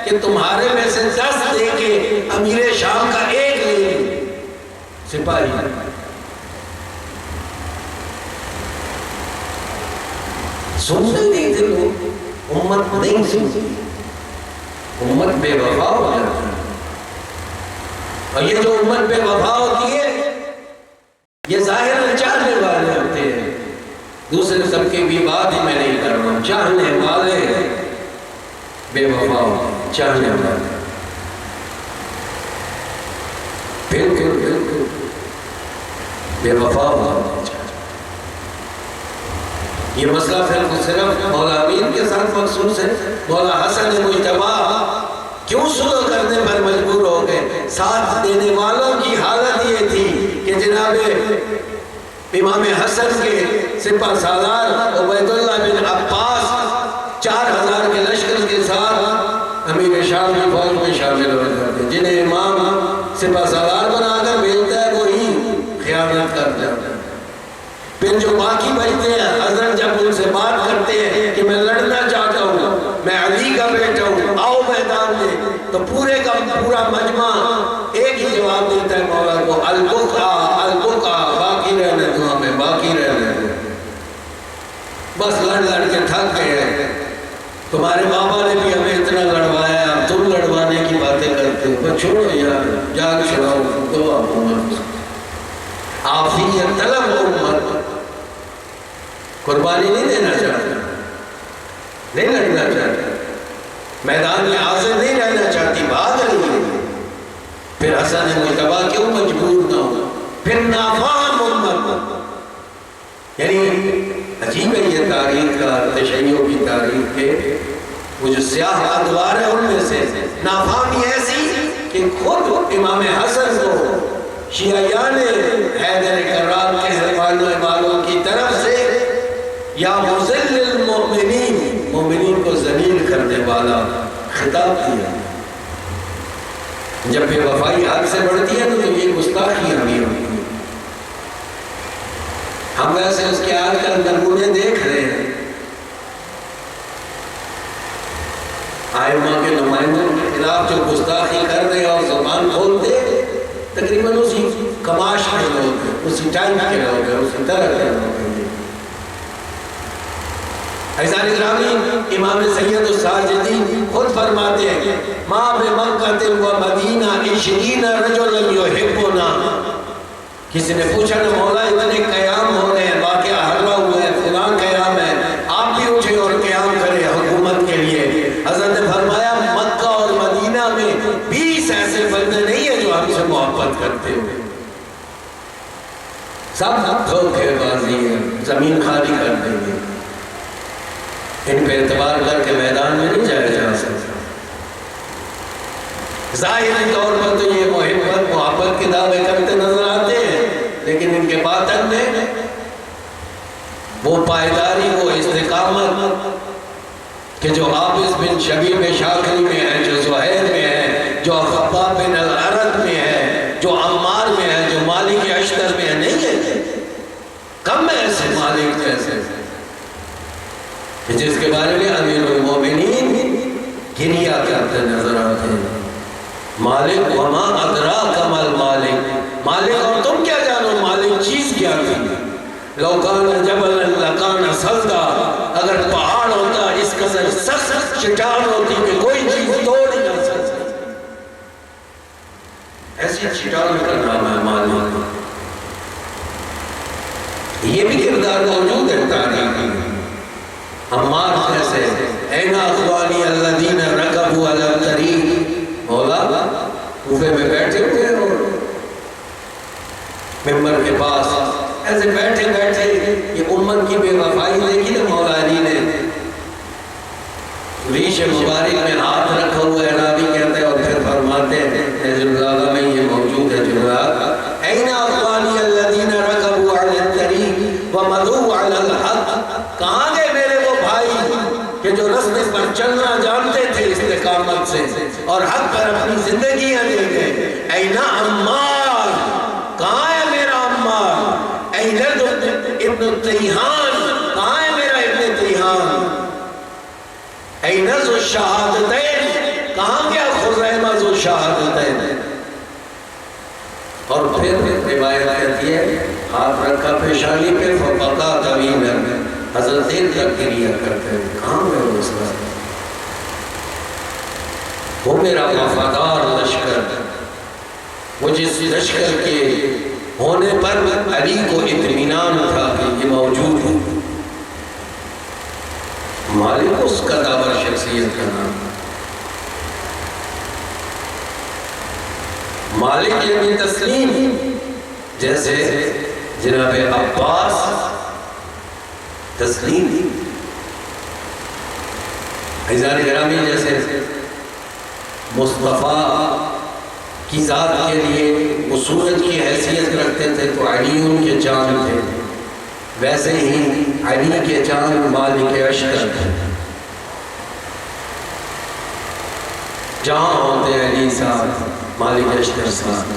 کہ تمہارے میں سے 10 دے کے امیر شام کا ایک لے لیں سپاہی. سنتے نہیں تھے لوگ، امت نہیں سنتی، امت بے وفا ہو جاتی ہے. اور یہ جو امت بے وفا ہوتی ہے یہ ظاہر چاہنے والے ہوتے ہیں. دوسرے سب کے بھی بات ہی میں نہیں کر رہا ہوں، چاہنے والے بے وفا ہوتے ہیں، چاہنے والے. بالکل بے وفا ہوتے ہیں. یہ مسئلہ صرف مولا امین کے ساتھ مخصوص ہے. مولا حسن مجتبی کیوں صلح کرنے پر مجبور ہو گئے؟ ساتھ دینے والوں کی حالت یہ تھی کہ جناب امام حسن کے سپہ سالار عبید اللہ بن عباس 4000 کے لشکر کے ساتھ امیر شام کی فوج میں شامل ہو جاتے ہیں. جنہیں امام سپہ سالار بنا کر بھیجتا ہے وہی خیانت کر جاتا ہے. پھر جو باقی بچتے ہیں حضرت جب ان سے بات کرتے ہیں کہ میں لڑنا چاہتا ہوں، میں علی کا بیٹا ہوں، آؤ میدان میں، تو پورے کا پورا مجمع ایک ہی جواب دیتا ہے مولا کو، البقا البقا، باقی رہنے دو ہمیں، باقی رہنے دو. بس لڑ لڑ کے تھک گئے ہیں. تمہارے بابا نے بھی ہمیں اتنا لڑوایا، اب تم لڑوانے کی باتیں کرتے ہو. بس چھوڑو یار، جاگ چھڑاؤ دو آپ امت. عافیت طلب امت قربانی نہیں دینا چاہتا، نہیں لڑنا چاہتا، میدان میں حاضر نہیں رہنا چاہتی، بھاگ رہی ہے. پھر حسن مجتبی کیوں مجبور نہ ہو؟ پھر نافام امت. یعنی عجیب ہے یہ تاریخ کا، تشیع کی تاریخ کے وہ جو سیاہ ادوار ہے ان میں سے نافامی ایسی کہ خود امام حسن کو شیعیان حیدر کرار کے حلوانوں والوں کی طرف سے یا مذل المؤمنین، مومنین کو ذلیل کرنے والا خطاب دیا. جب بے وفائی حد سے بڑھتی ہے تو یہ گستاخی ہمیں ہوتی ہے. ہم ویسے اس کے آج کل نمونے دیکھ رہے ہیں. آئمہ کے نمائندوں کے خلاف جو گستاخی کر رہے اور زبان کھولتے تقریباً اسی کماش کے لوگ ہیں، اسی ٹائم کے لوگ ہیں، اسی طرح کے لوگ ہیں. عزیزان گرامی، امام سید الساجدین خود فرماتے ہیں ما بمکۃ و مدینہ 20 رجلا یحبنا. کسی نے پوچھا نا مولا اتنے قیام ہو رہے ہیں، واقعہ حلوہ ہوا ہے، فلاں قیام ہے، آپ بھی اٹھے اور قیام کرے حکومت کے لیے. حضرت نے فرمایا مکہ اور مدینہ میں 20 ایسے بندے نہیں ہیں جو ہم سے محبت کرتے ہوئے. سب دھوکے بازی ہے، زمین خالی کر دیں گے. ان پہ اعتبار کر کے میدان میں نہیں جایا جا سکتا. ظاہری طور پر تو یہ محبت کے دعوے کرتے نظر آتے ہیں، لیکن ان کے باطن میں وہ پائیداری، وہ استقامت کہ جو حافظ بن شبیب شاکری میں ہے، جو زہیر میں ہے، جو خباب بن الارد میں ہے، جو عمار میں ہے، جو مالک اشتر میں ہے، نہیں ہے. کم ہے ایسے مالک جیسے جس کے بارے میں امیر المومنین گریا کرتے نظر آتے ہیں. مالک وما ادراک مل مالک، مالک اور تم کیا جانو مالک چیز کیا تھی. لو کان جبلا لکان صلدا، اگر پہاڑ ہوتا اس قدر سخت چٹان ہوتی کہ کوئی چیز توڑ ہی نہ سکتی. ایسی چٹان کا نام ہے مالک. یہ بھی کردار موجود ہے تاریخی. عمار جیسے این اخوانی الذین رکبوا علی الطریق، مولا کوفے میں بیٹھے ہوئے اور ممبر کے پاس ایسے بیٹھے بیٹھے یہ امت کی بے وفائی دیکھی نا مولا علی نے ریش مبارک مبارک میں ہاتھ رکھا ہوا ہے، راوی کہتے ہیں، اور پھر فرماتے ہیں نزلہ میں یہ موجود ہے جناب، این اخوانی الذین رکبوا علی الطریق ومضوا علی الحق، کہاں گئے میرے وہ بھائی کہ جو رستے پر چلنا جانتے تھے استقامت سے اور حق پر اپنی زندگیاں دے گئے؟ این عمار، کہاں ہے میرا عمار؟ این ابن تیہان، کہاں ہے میرا ابن تیہان؟ این ذو الشہادتین، کہاں گیا خزیمہ ذو الشہادتین؟ اور پھر روایت کہتی ہے ہاتھ رکھا پیشانی پہ فبقا طویلا، حضرت دیر تک گریا کرتے ہیں، کہاں گئے وہ اسلام؟ وہ میرا وفادار لشکر، وہ جس لشکر کے ہونے پر علی کو اطمینان تھا کہ یہ موجود ہے، مالک اس کا دعوی شخصیت کا نام، مالک یعنی تسلیم، جیسے جناب عباس تسلیم، عزیزان گرامی جیسے مصطفیٰ کی ذات کے لیے وہ سورج کی حیثیت رکھتے تھے تو علی ان کے چاند تھے، ویسے ہی علی کے چاند مالک اشتر تھے، جہاں ہوتے علی صاحب مالک اشتر صاحب،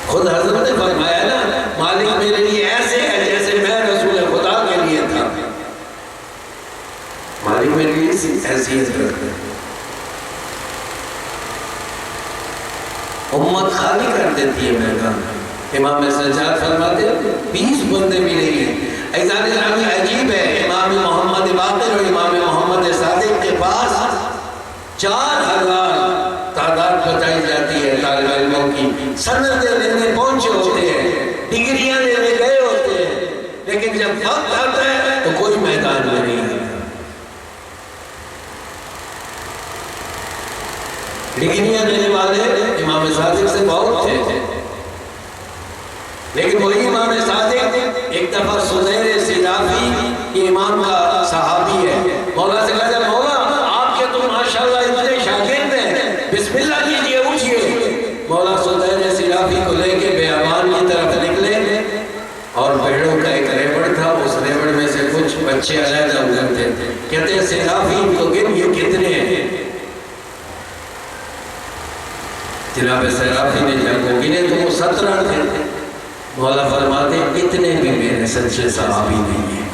خود حضرت نے فرمایا نا مالک میرے لیے ایسے ہے جیسے میں رسول خدا کے لیے تھا، مالک میرے لیے حیثیت رکھتے ہیں، امت خالی کر دیتی ہے میدان، امام سجاد فرماتے ہیں 20 بندے بھی نہیں ہیں، ایزان گرامی عجیب ہے، امام محمد باقر اور امام محمد صادق کے پاس 4000 تعداد بتائی جاتی ہے طالب علموں کی، سندیں لینے پہنچے ہوتے ہیں، ڈگریاں لینے گئے ہوتے ہیں، لیکن جب وقت آتا ہے تو کوئی میدان میں نہیں آتا، ڈگریاں لینے والے امام صادق سے بہت تھے، لیکن وہی امام صادق ایک دفعہ سنیر سلافی یہ امام کا صحابی ہے، مولا سے کہا جب مولا آپ کے تو ماشاءاللہ اتنے شاگرد ہیں، بسم اللہ کیجئے اٹھئے، مولا سنیر سلافی کو لے کے بیابان کی طرف نکلے اور بھیڑوں کا ایک ریوڑ تھا، اس ریوڑ میں سے کچھ بچے علیحدہ اترتے تھے، کہتے ہیں سلافی کو گن یہ کتنے ہیں؟ جناب سلافی نے جب وہ گنے تو وہ 17 تھے، مولا فرماتے اتنے بھی میرے سچے صحابی نہیں ہیں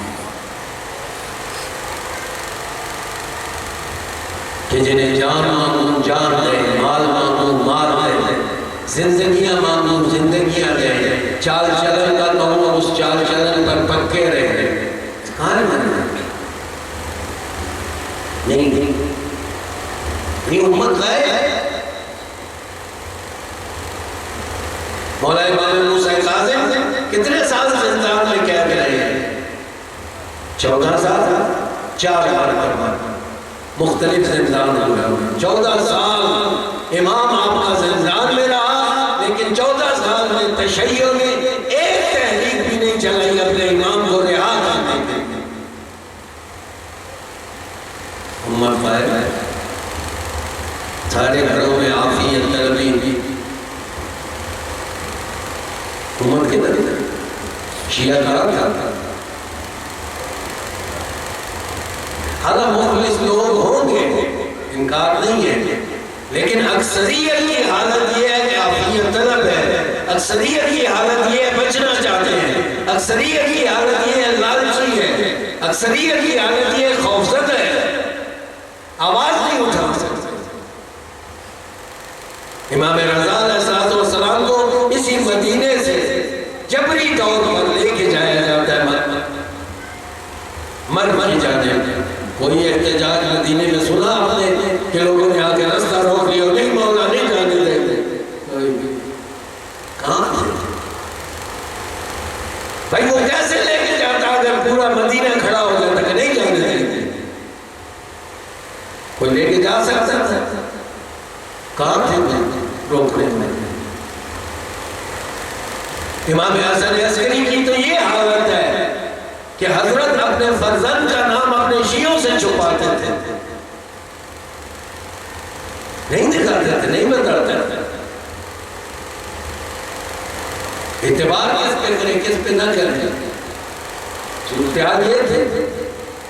کہ جنہیں جان مانگوں جان دے، مال مانگوں مال دے، زندگیاں مانگوں زندگیاں دے، چال چلن کا کہوں اس چال چلن پر پکے رہے، کہاں مانگوں نہیں، یہ امت غائب ہے۔ مولا امام موسیٰ کاظم کتنے سال زندان میں قید رہے ہیں؟ 14 سال، 4 مرتبہ مختلف زندان ہوئے، 14 سال امام آپ کا زندان میں رہا، لیکن 14 سال میں تشیع نے ایک تحریک بھی نہیں چلائی اپنے امام کو رہا کرنے کے لیے۔ امت غائب ہے، سارے گھروں میں عافیت طلبی، امت کے در شیعہ کہاں تھا؟ حالا مخلص لوگ ہوں گے، انکار نہیں ہے، لیکن اکثریت کی حالت یہ ہے کہ عافیت طلب ہے، اکثریت کی حالت یہ ہے بچنا چاہتے ہیں، اکثریت کی حالت یہ ہے لالچی ہے، اکثریت کی حالت یہ ہے خوفزدہ ہے، آواز نہیں اٹھا سکتے۔ امام رضا علیہ السلام کو اسی مدینے سے جبری طور پر لے کے جایا جاتا ہے، مر کی جانب۔ کوئی احتجاج مدینے میں سنا آپ نے کہ لوگوں نے آگے راستہ روک لیا، نہیں مولا نہیں جانے دے، کہاں تھے بھائی؟ وہ کیسے لے کے جاتا اگر پورا مدینہ کھڑا ہو جاتا کہ نہیں جانے دے؟ کوئی لے کے جا سکتا تھا؟ کہاں تھے روکنے میں؟ امام حسن عسکری کی تو یہ حالت ہے کہ حضرت اپنے فرزند کا نام اپنے شیعوں سے چھپا نہیں دکھاتے تھے، نہیں بتاتے تھے۔ اعتبار کس پہ کریں کس پہ نہ کریں، صورتحال یہ تھے۔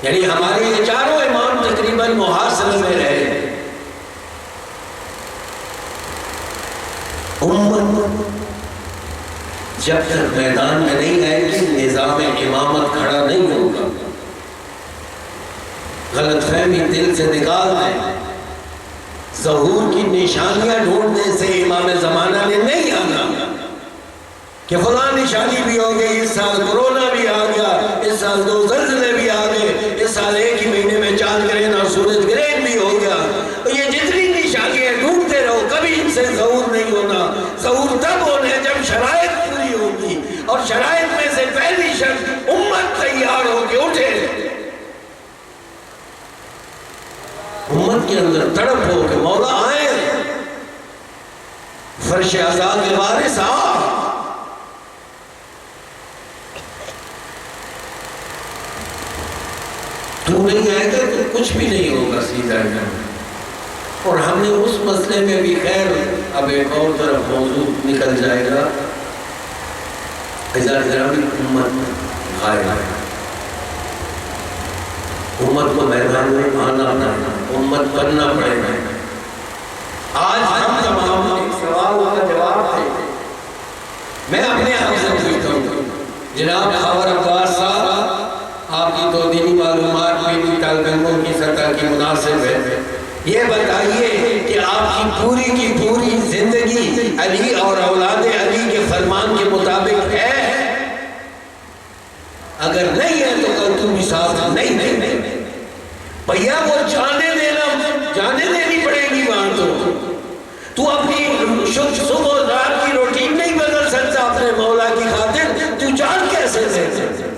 یعنی ہمارے یہ چاروں امام تقریباً محاصرے میں رہے۔ امت جب تک میدان میں نہیں آئے گی نظام امامت کھڑا نہیں ہوگا۔ غلط فہمی دل سے نکال دیں، ظہور کی نشانیاں ڈھونڈنے سے امام زمانہ نے نہیں آنا کہ فلاں نشانی بھی ہو گئی، اس سال کرونا بھی آ گیا، اس سال 2 زلزلے بھی آ گئے، اس سال 1 ہی مہینے میں چاند گرہن اور سورج گرہن بھی ہو گیا۔ یہ جتنی نشانیاں ڈھونڈتے رہو، کبھی ان سے ظہور نہیں ہونا۔ ظہور تب ہونا ہے جب شرائط پوری ہوگی، اور شرائط میں سے پہلی شرط امت تیار ہو کے اٹھے، امت کے اندر تڑپ ہو کہ مولا آئے، فرش عزا کے وارث آ۔ تو نہیں آئے گا تو کچھ بھی نہیں ہوگا سیدھا جانا۔ اور ہم نے اس مسئلے میں بھی خیر اب ایک اور طرف موضوع نکل جائے گا۔ امت غائب ہے، امت کو میدان میں آنا پڑے، امت بننا پڑے گا۔ آج ہم تمام ایک سوال کا جواب ہے، میں اپنے آپ سے پوچھتا ہوں، جناب خاور عباس صاحب، آپ کی تو دینی معلومات بھی طالب علموں کی سطح کی مناسب ہے، یہ بتائیے کہ آپ کی پوری زندگی علی اور اولاد علی کے فرمان کے مطابق ہے؟ اگر نہیں ہے تو کل تم حساب نہیں بھیا، وہ جانے دینی پڑے گی وہاں۔ تو اپنی صبح و رات کی روٹین نہیں بدل سکتا اپنے مولا کی خاطر، تو جان کیسے دے سکتا؟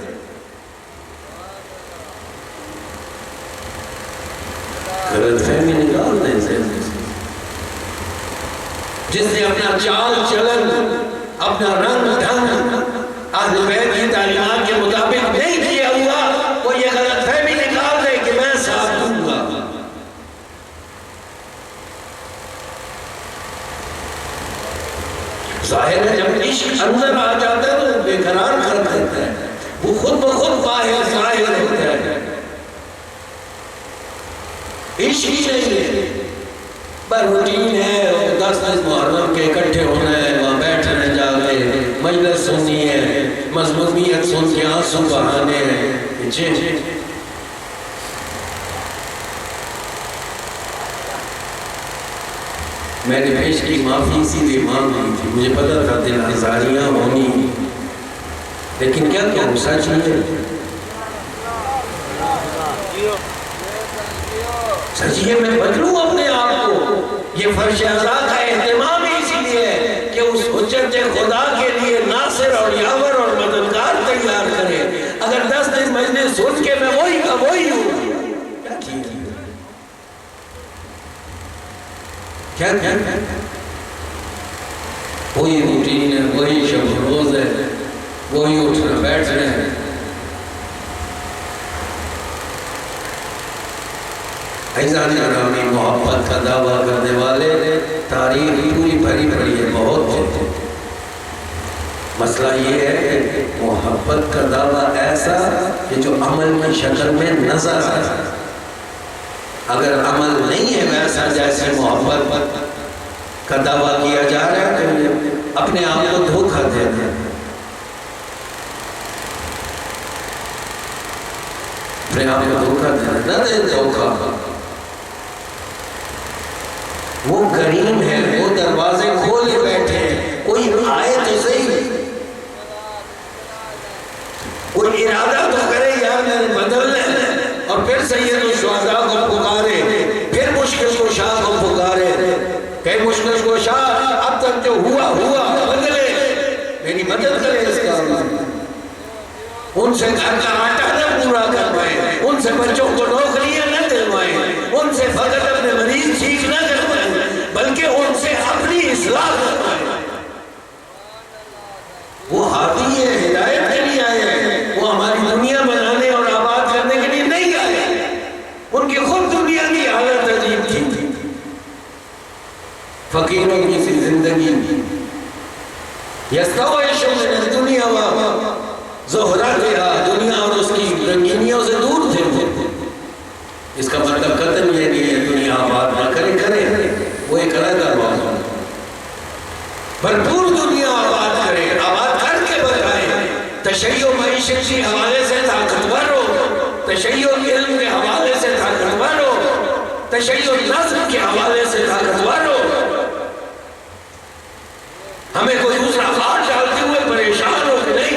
غلط فہمی نکال دیں سے، جس نے اپنا چال چلن، اپنا رنگ ڈھنگ اہل بیت کی تعلیمات کے مطابق نہیں کیا ہوا، وہ یہ غلط فہمی نکال دے کہ میں ساتھ دوں گا۔ ظاہر ہے جب عشق اندر آ جاتا ہے تو بے قرار کر دیتا ہے، وہ خود بخود باہر ظاہر ہوتا ہے۔ عشق ہی نہیں ہے، بس روٹین ہے، 10 محرم کے اکٹھے ہونا ہے، وہاں بیٹھنا ہے، جا کے مجلس سننی ہے، مضمومیت سن کے آنسو بہانے ہیں۔ جی میں نے پیش کی معافی سیدھے مانگ لی تھی، مجھے پتا تھا دل آزاریاں ہونی، لیکن کیا کہوں، سچ ہے، سچ یہ میں بدلوں اپنے آپ کو۔ یہ فرش عزا کا اہتمام اسی لیے ہے کہ اس حجت خدا کے لیے ناصر اور یاور اور مددگار تیار کرے۔ اگر 10 دن مجلس سن کے میں وہی کا وہی ہوں، کیا وہی روٹین ہے، وہی شب روز ہے، وہی اٹھنا بیٹھنا ہے۔ ایزان گرامی، محبت کا دعویٰ کرنے والے تاریخ پوری بھری بھری ہے، بہت تھے۔ مسئلہ یہ ہے کہ محبت کا دعویٰ ایسا کہ جو عمل کی شکل میں نظر آئے۔ اگر عمل نہیں ہے ویسا جیسے محبت کا دعویٰ کیا جا رہا ہے تو اپنے آپ کو دھوکہ دے دیں۔ اپنے آپ کو دھوکہ دے دیں، نہ دے دھوکہ۔ وہ کریم ہے، وہ دروازے کھولے بیٹھے ہیں، کوئی آئے تو صحیح، کوئی ارادہ تو کرے یار میں بدلنے، اور پھر سید الشہداء کو پکارے، پھر مشکل کشا کو پکارے کہ مشکل کشا اب تک جو ہوا بدلے، میری مدد کرے اس کا۔ ان سے گھر کا آٹا نہ پورا کروائیں، ان سے بچوں کو نوکریاں نہ دلوائیں، ان سے فقط اپنے مریض ٹھیک نہ کروائیں، بلکہ ان سے اپنی اصلاح کروائیں۔ وہ ہادی ہے، ہدایت کے لیے آئے ہیں، وہ ہماری دنیا بنانے اور آباد کرنے کے لیے نہیں آئے۔ ان کی خود دنیا کی حالت عجیب تھی، رنگین یستویش من الدنیا و زہرتها، دنیا اور اس کی رنگینیوں سے دور تھے. اس کا مطلب قطن یہ نہیں ہے دنیا آباد نہ کرے وہ ایک علیحدہ موضوع. بھرپور دنیا آباد کرے، آباد کر کے بتائے. تشیع معیشت کے حوالے سے طاقتور ہو، تشیع علم کے حوالے سے طاقتور ہو، تشیع نظم کے حوالے سے طاقتور ہو. ہمیں کوئی دوسرا ہاتھ ڈالتے ہوئے پریشان ہو کہ نہیں،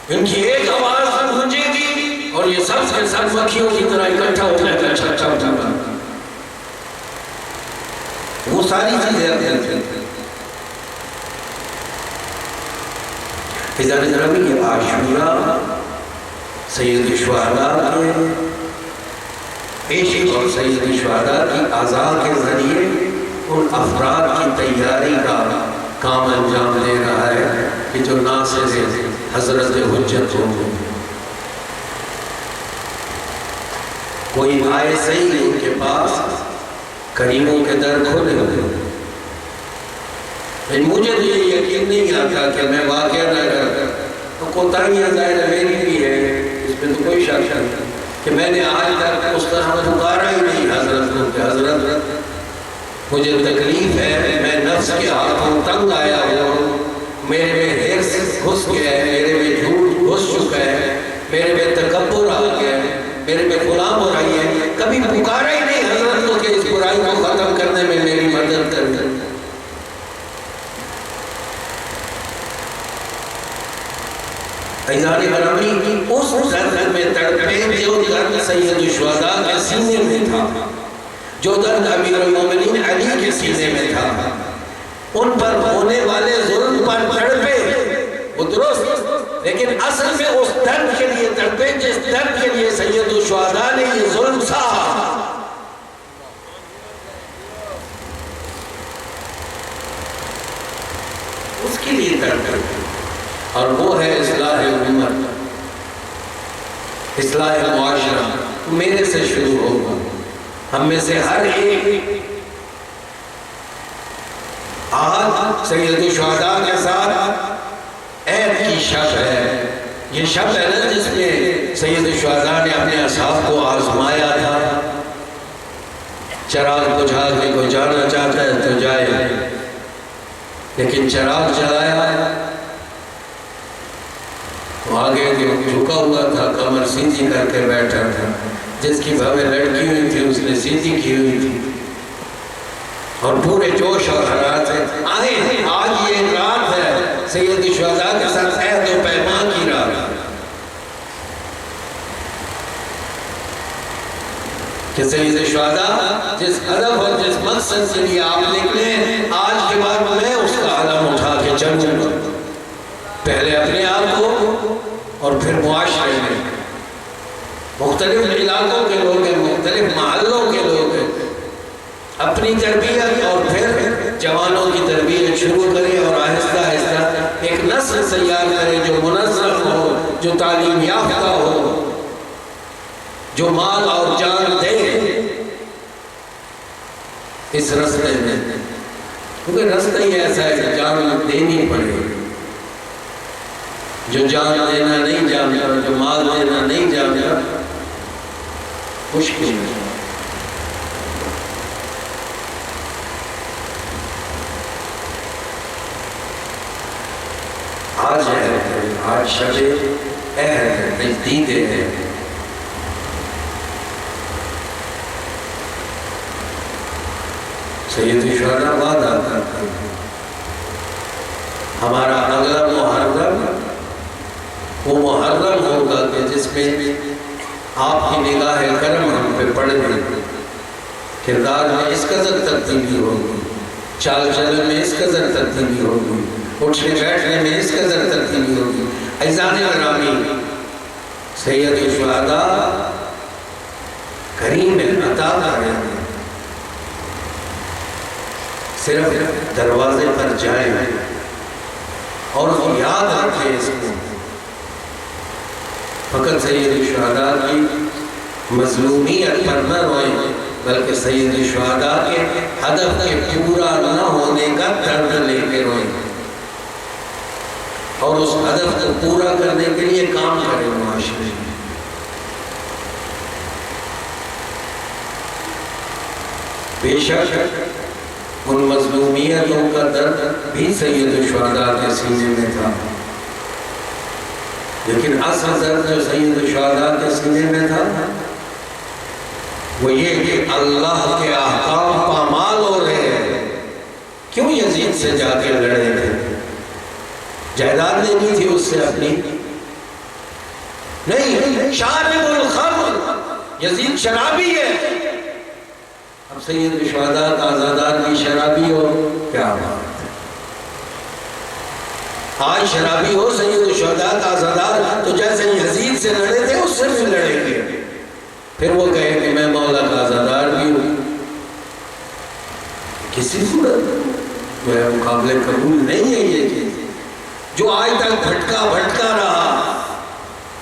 ان کی ایک آواز گونجے گی اور یہ سب کے سب مکھیوں کی طرح اکٹھا ہو جائے گا. اچھا وہ ساری چیزیں ادھر ربی عاشورہ سید الشہداء کے پیشی اور سید الشہداء کی اعزاء کے ذریعے ان افراد کی تیاری کا کام انجام دے رہا ہے کہ جو ناصر حضرت حجت ہوں. کوئی آئے صحیح ان کے پاس کریموں کے در کھولے ہوئے. مجھے تو یہ یقین نہیں آتا کہ میں واقعہ نہ کرتا تو کوتاہیاں ظاہر میری بھی ہے، اس میں تو کوئی شک نہیں کہ میں نے آج تک اس طرح پکارا ہی نہیں حضرت کو کہ حضرت مجھے تکلیف ہے، میں نفس کے ہاتھوں تنگ آیا ہوں، میرے میں حرص گھس گیا ہے، میرے میں جھوٹ گھس چکا ہے، میرے میں تکبر آ گیا ہے، میرے میں غلام ہو رہی ہے. کبھی پکارا ہی نہیں حضرت کو کہ اس برائی کو ختم کرنے میں میری مدد کر دیں. ایزان گرامی اس درد میں تڑپے جو درد سید الشہداء کے سینے میں تھا، جو درد امیر المومنین علی کے سینے میں تھا. ان پر ہونے والے ظلم پر تڑپے وہ درست، لیکن اصل میں اس درد کے لیے تڑپے جس درد کے لیے سید الشہداء نے یہ ظلم سہا. اس کے لیے تڑپے، اور وہ ہے اصلاح امت، اصلاح معاشرہ. میرے سے شروع ہوگا. ہم میں سے ہر ایک آج سید الشہداء کے ساتھ عید کی شب ہے. یہ شب ہے نا جس میں سید الشہداء نے اپنے اصحاب کو آزمایا تھا. چراغ بجھا کے کوئی جانا چاہتا ہے تو جائے، لیکن چراغ جلایا آگے جو جھکا ہوا تھا کمر سیدھی کر کے بیٹھا تھا. جس کی بھویں لڑکی ہوئی تھی اس نے سیدھی کی ہوئی تھی اور پورے جوش اور حرارت سے آئے. آج یہ رات ہے سید الشہداء کے ساتھ عہد و پیمان کی رات کہ سید الشہداء جس ہدف اور جس مقصد کے لیے آپ نکلے، آج کے بعد میں اس کا علم اٹھا کے چلوں گا. پہلے اپنے آپ کو اور پھر معاشرے میں. مختلف علاقوں کے لوگ ہیں، مختلف محلوں کے لوگ ہیں. اپنی تربیت اور پھر جوانوں کی تربیت شروع کریں اور آہستہ آہستہ ایک نسل تیار کریں جو منظم ہو، جو تعلیم یافتہ ہو، جو مال اور جان دے اس رستے میں. کیونکہ رستہ ہی ایسا ہے کہ جان دینی پڑے. جو جان دینا نہیں جانتا، جو مال دینا نہیں جانتا، مشکل ہے. آج شب عہد ہے، تجدید ہے. سید الشہداء وعدہ کرتے ہیں ہمارا اگلا محرم وہ محرم ہوگا کہ جس میں آپ کی نگاہ کرم ہم پہ پڑے گی. کردار میں اس قدر تبدیلی ہوگی، چال چلن میں اس قدر تبدیلی ہوگی، اٹھنے بیٹھنے میں اس قدر تبدیلی ہوگی. عزیزان گرامی، سید الشہداء کریم عطا کر رہے ہیں. صرف دروازے پر جائیں اور یاد رکھیں اس کو. فقط سید الشہداء کی مظلومیت پر نہ روئیں، بلکہ سید الشہداء کے ہدف کے پورا نہ ہونے کا درد لے کے روئیں اور اس ہدف کو پورا کرنے کے لیے کام کریں معاشرے میں۔ بے شک ان مظلومیتوں کا درد بھی سید الشہداء کے سینے میں تھا، لیکن اصل درد جو سید الشہداء کے سینے میں تھا وہ یہ کہ اللہ کے احکام پامال ہو رہے ہیں۔ کیوں یزید سے جا کے لڑے تھے؟ جائیداد لینی تھی اس سے اپنی؟ نہیں، شارب الخمر، یزید شرابی ہے۔ اب سید الشہداء کا آزادار بھی شرابی ہو، کیا بات ہے؟ آج شرابی ہو سید الشہداء کا آزادار تو جیسے یزید سے لڑے تھے اس سے بھی لڑیں گے، پھر وہ کہے کہ میں مولا کا آزادار بھی ہوں۔ کسی صورت میں مقابلے قبول نہیں ہے یہ چیز۔ جو آج تک بھٹکا رہا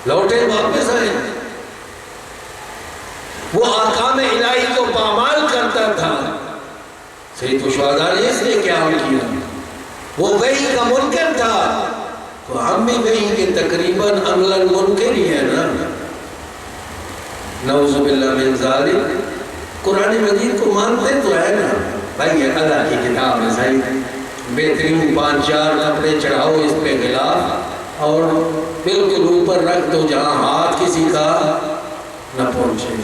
لوٹے واپس آئے۔ وہ احکام الہی کو پامال کرتا تھا، سید الشہداء نے اس لیے قیام کیا۔ وہ وحی کا منکر تھا تو ہم بھی وحی کے تقریباً عملاً منکر ہی ہیں نا، نعوذ باللہ من ذالک۔ قرآن مجید کو مانتے تو ہے نا بھائی، یہ اللہ کی کتاب ہے، صحیح بہترین 5-4 کپڑے چڑھاؤ اس پہ غلاف اور بالکل اوپر رکھ دو جہاں ہاتھ کسی کا نہ پہنچے۔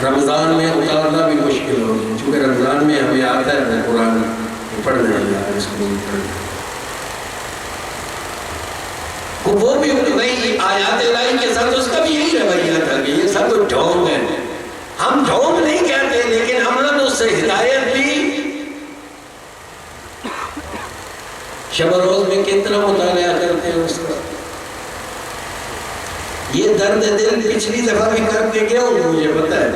رمضان میں اتارنا بھی مشکل ہوگی، چونکہ رمضان میں ہمیں آتا ہے قرآن پڑھ رہے اس کو وہ بھی نہیں آیات الہی کے ساتھ اس کا بھی یہی رویہ تھا کہ یہ سب تو ڈھونگ ہے۔ ہم ڈھونگ نہیں کہتے، لیکن عملاً اس سے ہدایت بھی۔ شب روز میں کتنا مطالعہ کرتے ہیں اس کا؟ یہ درد دل پچھلی دفعہ بھی کر کے گیا ہوں، مجھے پتا ہے،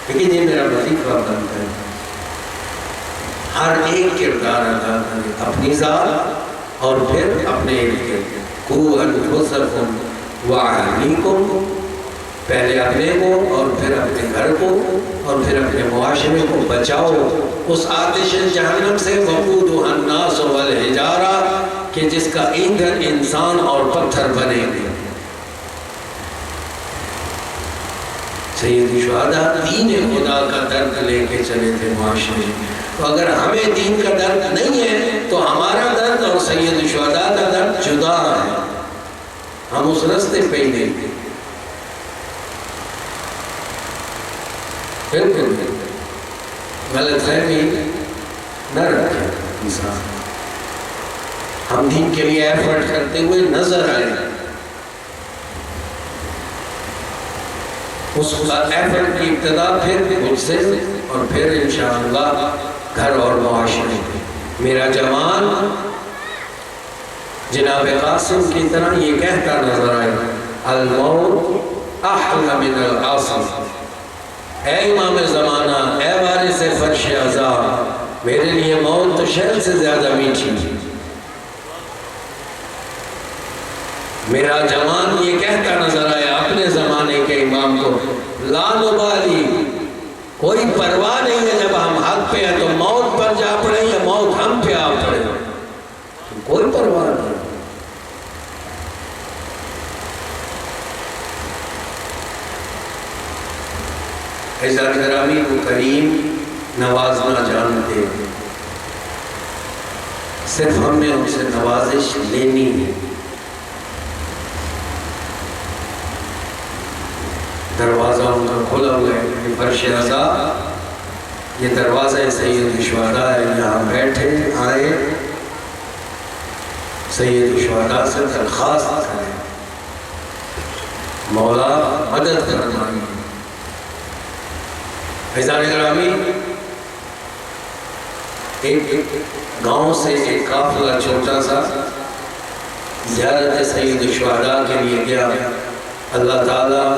لیکن یہ میرا وظیفہ بنتا ہے ہر ایک کردار ادا کرے، اپنی ذات اور پھر اپنے ارد گرد۔ قُوْ أَنفُسَكُمْ وَأَهْلِيكُمْ، پہلے اپنے کو اور پھر اپنے گھر کو اور پھر اپنے معاشرے کو بچاؤ اس آتش جہنم سے، وقودها الناس والحجارہ، کہ جس کا ایندھن انسان اور پتھر بنے گے۔ سید الشہداء دین خدا کا درد لے کے چلے تھے معاشرے میں۔ تو اگر ہمیں دین کا درد نہیں ہے تو ہمارا درد اور سید الشہداء کا درد جدا ہے، ہم اس رستے پہ ہی نہیں تھے۔ بالکل غلط فہمی نہ رکھے انسان، ہم دین کے لیے ایفرٹ کرتے ہوئے نظر آئے، اس ایفرٹ کی ابتدا پھر مجھ سے اور پھر انشاءاللہ گھر اور معاشرے۔ میرا جوان جناب قاسم کی طرح یہ کہتا نظر آئے، الموت احلى من العصر، اے امام زمانہ، اے وارث فرش عزا، میرے لیے موت تو شہد سے زیادہ میٹھی۔ میرا جوان یہ کہتا نظر آیا اپنے زمانے کے امام کو، لا نبالی، کوئی پرواہ نہیں ہے جب ہم حق پہ ہیں تو موت پر جا پڑے یا موت ہم پہ آ پڑے، کوئی پرواہ نہیں۔ عزیزان گرامی کو کریم نوازنا جانتے، صرف ہم نے ان سے نوازش لینی ہے۔ دروازہ ان کا کھلا ہوا ہے، یہ فرش عزا، یہ دروازہ سید الشہداء ہے، یہاں بیٹھے آئے، سید الشہداء سے درخواست کریں، مولا مدد فرمائیں۔ عزیزان گرامی، ایک گاؤں سے ایک قافلہ چھوٹا سا زیارت سید الشہداء کے لیے گیا۔ اللہ تعالیٰ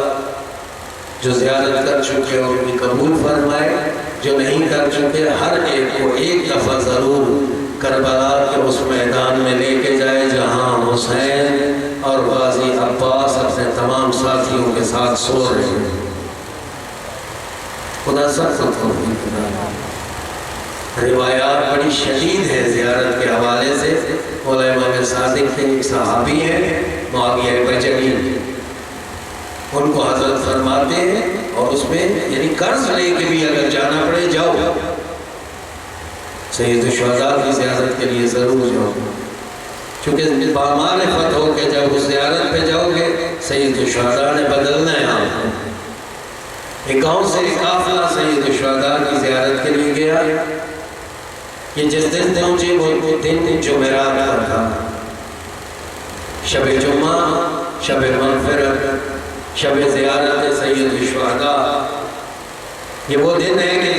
جو زیارت کر چکے ان کی قبول فرمائے، جو نہیں کر چکے ہر ایک کو ایک دفعہ ضرور کربلا کے اس میدان میں لے کے جائے جہاں حسین اور غازی عباس اپنے تمام ساتھ ساتھیوں کے ساتھ سو رہے ہیں۔ خدا سب کو توفیق عطا۔ روایات بڑی شدید ہے زیارت کے حوالے سے۔ مولا امام صادق کے ایک صحابی ہیں معاویہ بجلی، ان کو حضرت فرماتے ہیں اور اس میں یعنی قرض لے کے بھی اگر جانا پڑے جاؤ، سید الشہداء کی زیارت کے لیے ضرور جاؤ، چونکہ بامعرفت ہو کے جب اس زیارت پہ جاؤ گے سید الشہداء نے بدلنا ہے آپ کو۔ ایک گاؤں سے ایک قافلہ سید الشہداء کی زیارت کے لیے گیا۔ یہ جس دن پہنچے وہ دن جمعرات کا تھا، شب جمعہ، شب مغفرت، شب زیارت سید الشہداء۔ یہ وہ دن ہے کہ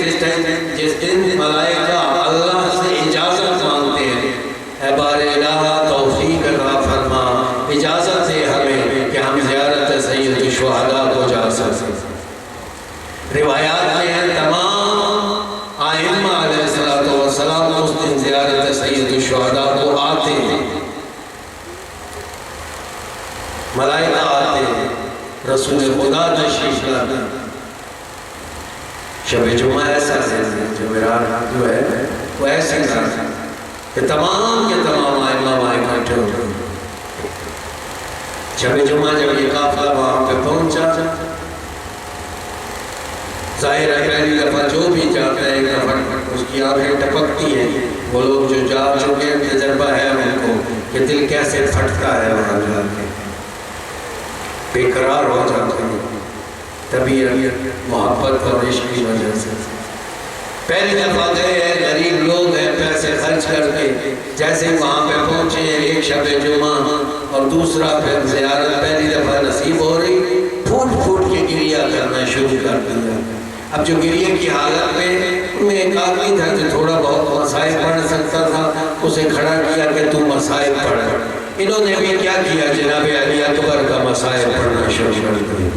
جس دن ملائکہ اللہ سے اجازت مانگتے ہیں، اے بار الہ توفیق عطا فرما، اجازت دے ہمیں کہ ہم زیارت سید الشہداء کو جا سکیں۔ روایات میں ہیں تمام آئمہ علیہ السلام اس دن زیارت سید الشہداء کو آتے ہیں، ملائکہ آتے ہیں، رسول خدا تشریف لاتے ہیں۔ شب جمعہ ایسا ہے، جمعرات جو ہے وہ ایسے ہے کہ تمام کے تمام آئمہ وہاں اکٹھے ہوتے ہیں۔ شب جمعہ جب یہ قافلہ وہاں پہ پہنچا، ظاہر ہے پہلی دفعہ جو بھی جاتا ہے ایک دفعہ اس کی آنکھیں ٹپکتی ہیں۔ وہ لوگ جو جا چکے ہیں تجربہ ہے ان کو کہ دل کیسے پھٹتا ہے وہاں جا کے، بے قرار ہو جاتے ہیں طبیعت محبت اور عشق کی وجہ سے۔ پہلی دفعہ گئے ہیں، غریب لوگ ہیں، پیسے خرچ کر کے جیسے وہاں پہ پہنچے ہیں، ایک شب جمعہ اور دوسرا پھر زیارت پہلی دفعہ نصیب ہو رہی، پھوٹ پھوٹ کے گریہ کرنا شروع کر دیا۔ اب جو گریہ کی حالت میں ان میں ایک آدمی تھا جو تھوڑا بہت مسائل پڑھ سکتا تھا، اسے کھڑا کیا کہ تو مسائل پڑھ۔ انہوں نے بھی کیا کیا، جناب علی اکبر کا مسائل پڑھنا شروع کر دیا۔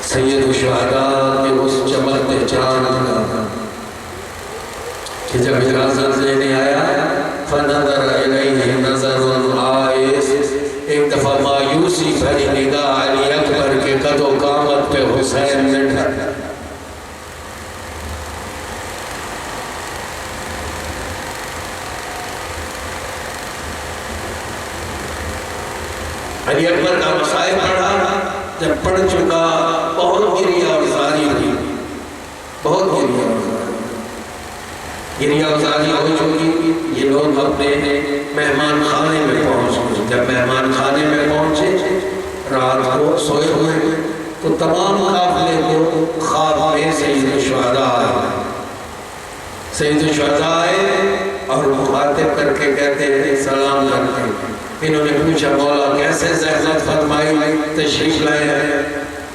سید الشہداء کے اس چمکتے چاند کا کہ جب اجازت لینے آیا، فنظر الیہ نظر العائس، ایک دفعہ مایوسی بھری نگاہ علی اکبر کے قد و قامت پہ حسین نے ڈھا۔ علی اکبر کا مسائل پڑھا، جب پڑھ چکا بہت گریہ اور زاری ہوئی، بہت گریہ اور زاری، گریہ اور زاری ہو چکی۔ یہ لوگ اپنے مہمان خانے میں پہنچ گئے۔ جب مہمان خانے میں پہنچے، رات کو سوئے ہوئے تو تمام قافلے کو خواب میں سید الشہداء آئے۔ سید الشہداء آئے اور مخاطب کر کے کہتے ہیں، سلام کرتے ہیں۔ انہوں نے پوچھا مولا کیسے زحمت فرمائی تشریف لائے ہیں؟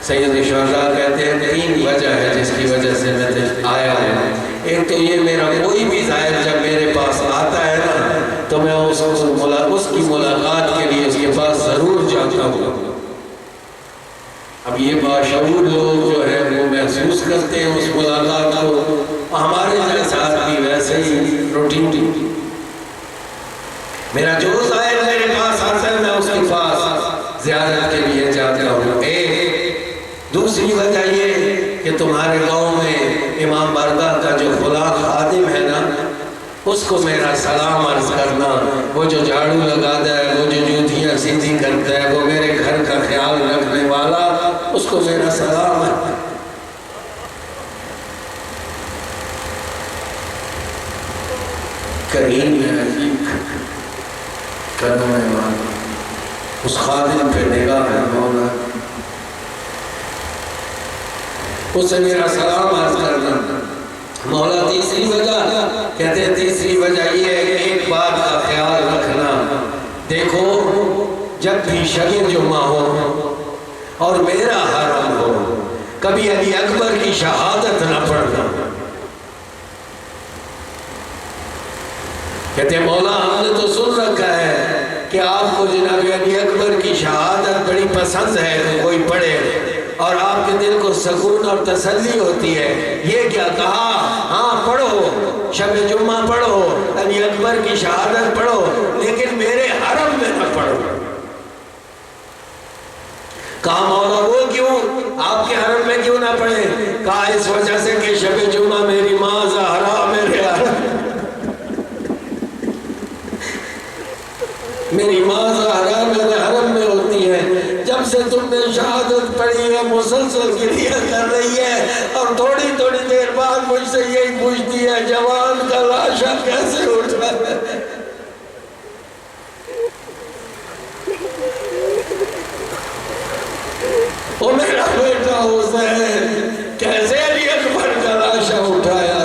سید الشہداء کہتے ہیں 3 وجہ ہے جس کی وجہ سے میں آیا ہوں۔ ایک تو یہ میرا کوئی بھی زائر جب میرے پاس آتا ہے نا تو میں اس کی ملاقات کے لیے اس کے پاس ضرور جاتا ہوں۔ اب یہ باشعور لوگ جو ہے وہ محسوس کرتے ہیں اس ملاقات کو، ہمارے ساتھ بھی ویسے ہی روٹین۔ میرا جو زائر میرے پاس آتا ہے میں اس کے پاس زیارت کے لیے جاتا ہوں۔ دوسری وجہ یہ کہ تمہارے گاؤں میں امام بارگاہ کا جو فلاں خادم ہے نا، اس کو میرا سلام عرض کرنا، وہ جو جھاڑو لگاتا ہے، وہ جو جوتیاں سیدھی کرتا ہے، وہ میرے گھر کا خیال رکھنے والا، اس کو میرا سلام ہے۔ کریم ہے، عجیب قدم ہے والا، اس خادم پہ نگاہ ہے مولا، اسے میرا سلام عرض کرنا۔ مولا تیسری وجہ کہتے ہیں، تیسری وجہ یہ ہے کہ ایک بات کا خیال رکھنا، دیکھو جب بھی شب جمعہ ہو اور میرا حرم ہو، کبھی علی اکبر کی شہادت نہ پڑھنا۔ کہتے ہیں مولا ہم نے تو سن رکھا ہے کہ آپ کو جناب علی اکبر کی شہادت بڑی پسند ہے کہ کوئی پڑھے اور آپ کے دل کو سکون اور تسلی ہوتی ہے، یہ کیا کہا؟ ہاں پڑھو، شب جمعہ پڑھو، علی اکبر کی شہادت پڑھو، لیکن میرے حرم میں نہ پڑھو۔ کہا مولا وہ کیوں؟ آپ کے حرم میں کیوں نہ پڑھے؟ کہا اس وجہ سے کہ شب جمعہ میری ماں زہرا میرے حرم میری ماں زہرا میرے حرم میں ہوتی ہے. جب سے تم نے شہادت پڑھی ہے مسلسل گریہ کر رہی ہے اور تھوڑی تھوڑی دیر بعد مجھ سے یہی پوچھتی ہے جوان کا لاشا کیسے اٹھا ہے. وہ میرا بیٹا حسین کیسے علی اکبر کا لاشا اٹھایا.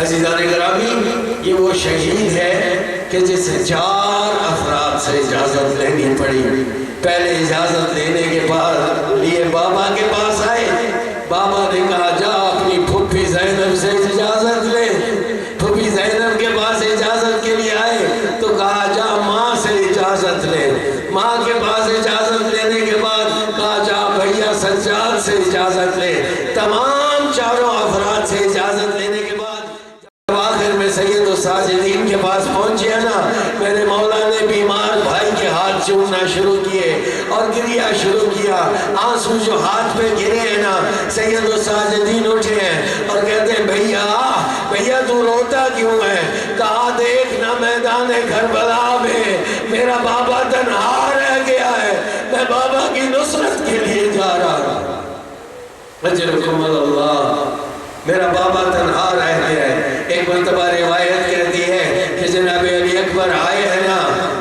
عزیزان گرامی یہ وہ شہید ہے کہ جسے 4 افراد سے اجازت لینی پڑی. پہلے اجازت لینے کے بعد لیے بابا کے پاس آئے. بابا نے کہا جا اپنی پھوپھی زینب سے اجازت لے. پھوپھی زینب کے پاس اجازت کے لیے آئے تو کہا جا ماں سے اجازت لے. ماں کے پاس اجازت لینے کے بعد کہا جا بھیا سجاد سے اجازت لے. تمام 4 افراد سے اجازت لینے کے بعد آخر میں سید الساجدین کے پاس پہنچے نا میرے مولا نے بیمار بھائی کے ہاتھ چومنا شروع کیے اور گریہ شروع کیا. آنسو جو ہاتھ پہ گرے ہیں نا سید الساجدین اٹھے ہیں اور کہتے ہیں بھیا تو روتا کیوں ہے؟ کہا دیکھ نا میدان کربلا میں میرا بابا تنہا رہ گیا ہے. میں بابا کی نصرت کے لیے جا رہا ہوں. اجرکم اللہ. میرا بابا تنہا رہ گیا ہے. ایک مرتبہ روایت کہتی ہے کہ جناب علی اکبر آئے ہیں نا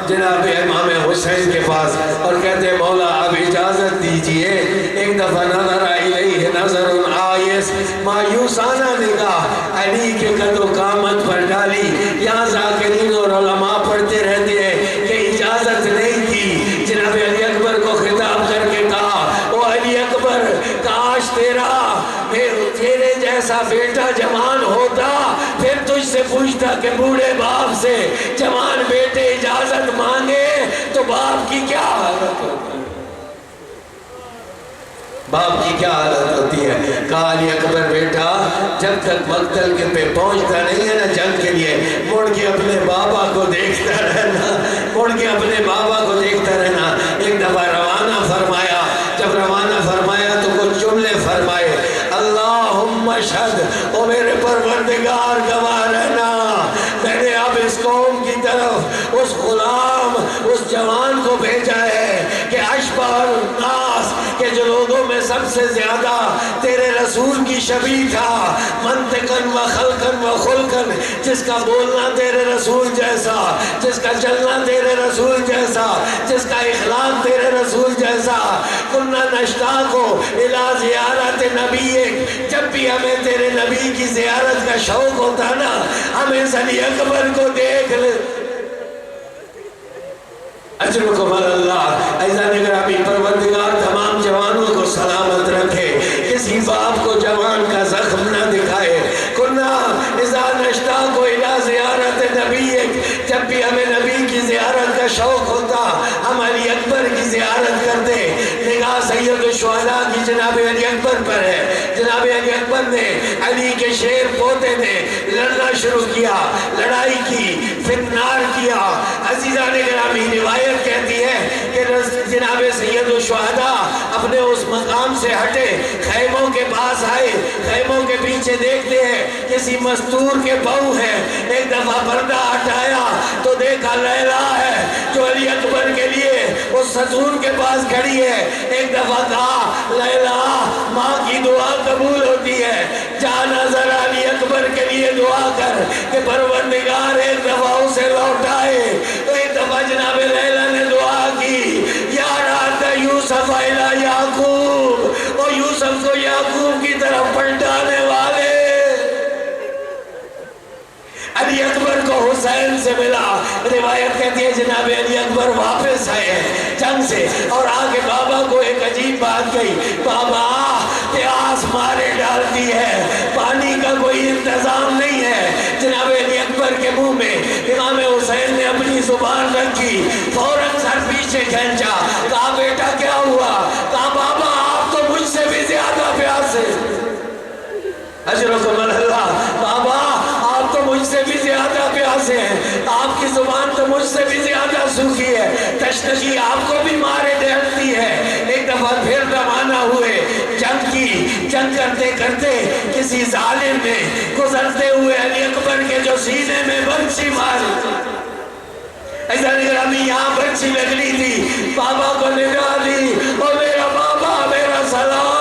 جناب امام حسین کے پاس اور کہتے ہیں مولا اب اجازت دیجئے. ایک دفعہ نظر الیہ نظر آئیس مایوسانہ نگاہ علی کے قد و قامت پر ڈالی. یہاں ذاکرین اور علماء پڑھتے رہتے ہیں کہ اجازت نہیں کی. جناب علی اکبر کو خطاب کر کے کہا او علی اکبر کاش تیرے جیسا بیٹا جوان ہوتا پھر تجھ سے پوچھتا کہ بوڑھے باپ سے جوان بیٹے اجازت مانگے تو باپ کی کیا حالت ہوتی ہے. باپ کی کیا حالت ہوتی ہے. کہا علی اکبر بیٹا جب تک مقتل کے پہ پہنچتا نہیں ہے نا جنگ کے لیے مڑ کے اپنے بابا کو دیکھتا رہنا مڑ کے اپنے بابا کو دیکھتا رہنا. ایک دفعہ روانہ فرمایا. جب روانہ فرمایا تو کچھ جملے فرمائے. اللہم اشہد او میرے پروردگار گواہ رہنا میں نے اب اس قوم کی طرف اس غلام اس جوان کو بھیجا ہے کہ اشبہ الناس کہ جو لوگوں میں سب سے زیادہ تیرے رسول کی شبیہ تھا منطقاً و خلقاً و خلقاً جس کا بولنا تیرے رسول جیسا جس کا چلنا تیرے رسول جیسا جس کا اخلاق تیرے رسول جیسا. کننا نشتاقو الی زیارت نبیک جب بھی ہمیں تیرے نبی کی زیارت کا شوق ہوتا نا ہمیں علی اکبر کو دیکھ لے. اجرکم اللہ. ایزان گرامی پروردگار تمام جوانوں کو سلامت رکھے. کسی باپ کو جوان کا زخم نہ دکھائے. کننا اذا نشتاق الی زیارت نبیک جب بھی ہمیں نبی کی زیارت کا شوق ہوتا ہم علی اکبر کی زیارت کرتے. نگاہ سید الشہداء کی جناب علی اکبر پر ہے. جناب علی اکبر نے علی کے شیر پوتے نے لڑنا شروع کیا. لڑائی کی فتنار کیا. عزیزان گرامی روایت کہتی ہے کہ جناب سید الشہداء اپنے اس مقام سے ہٹے خیموں کے پاس آئے. خیموں کے پیچھے دیکھتے ہیں کسی مستور کے بہو ہے. ایک دفعہ پردہ ہٹایا تو دیکھا لیلا ہے جو علی اکبر کے لیے اس ستون کے پاس کھڑی ہے. ایک دفعہ کہا لیلا ماں کی دعا قبول ہوتی ہے جانا ذرا علی اکبر کے لیے دعا کر کہ پروردگار ایک دفعہ اسے لوٹائے. تو ایک دفعہ جناب لیلا نے دعا کی یا رات یوسف الی یعقوب اور یوسف کو یعقوب کی طرف پلٹانے والے. علی اکبر کو حسین سے ملا. روایت کہتی ہے جناب علی اکبر واپس آئے ہیں جنگ سے اور آگے بابا کو ایک عجیب بات کہی. بابا پیاس مارے ڈالتی ہے پانی کا کوئی انتظام نہیں ہے. جناب علی اکبر کے منہ میں امام حسین نے اپنی زبان رکھی فوراً سر پیچھے کھینچا. کہا بیٹا کیا ہوا؟ کہا بابا آپ تو مجھ سے بھی زیادہ پیاسے. اجرکم اللہ. بابا آپ تو مجھ سے بھی زیادہ پیاسے ہیں. آپ کی زبان تو مجھ سے بھی زیادہ سوکھی ہے، تشنگی آپ کو بھی مارے ڈھیلتی ہے۔ ایک دفعہ پھر روانہ ہوئے جنگ کی، جنگ کرتے کرتے کسی ظالم نے گزرتے ہوئے علی اکبر کے جو سینے میں برچھی ماری، ایسا نگرامی یہاں برچھی لگنی تھی، بابا کو نگاہ دی، اور میرا بابا میرا سلام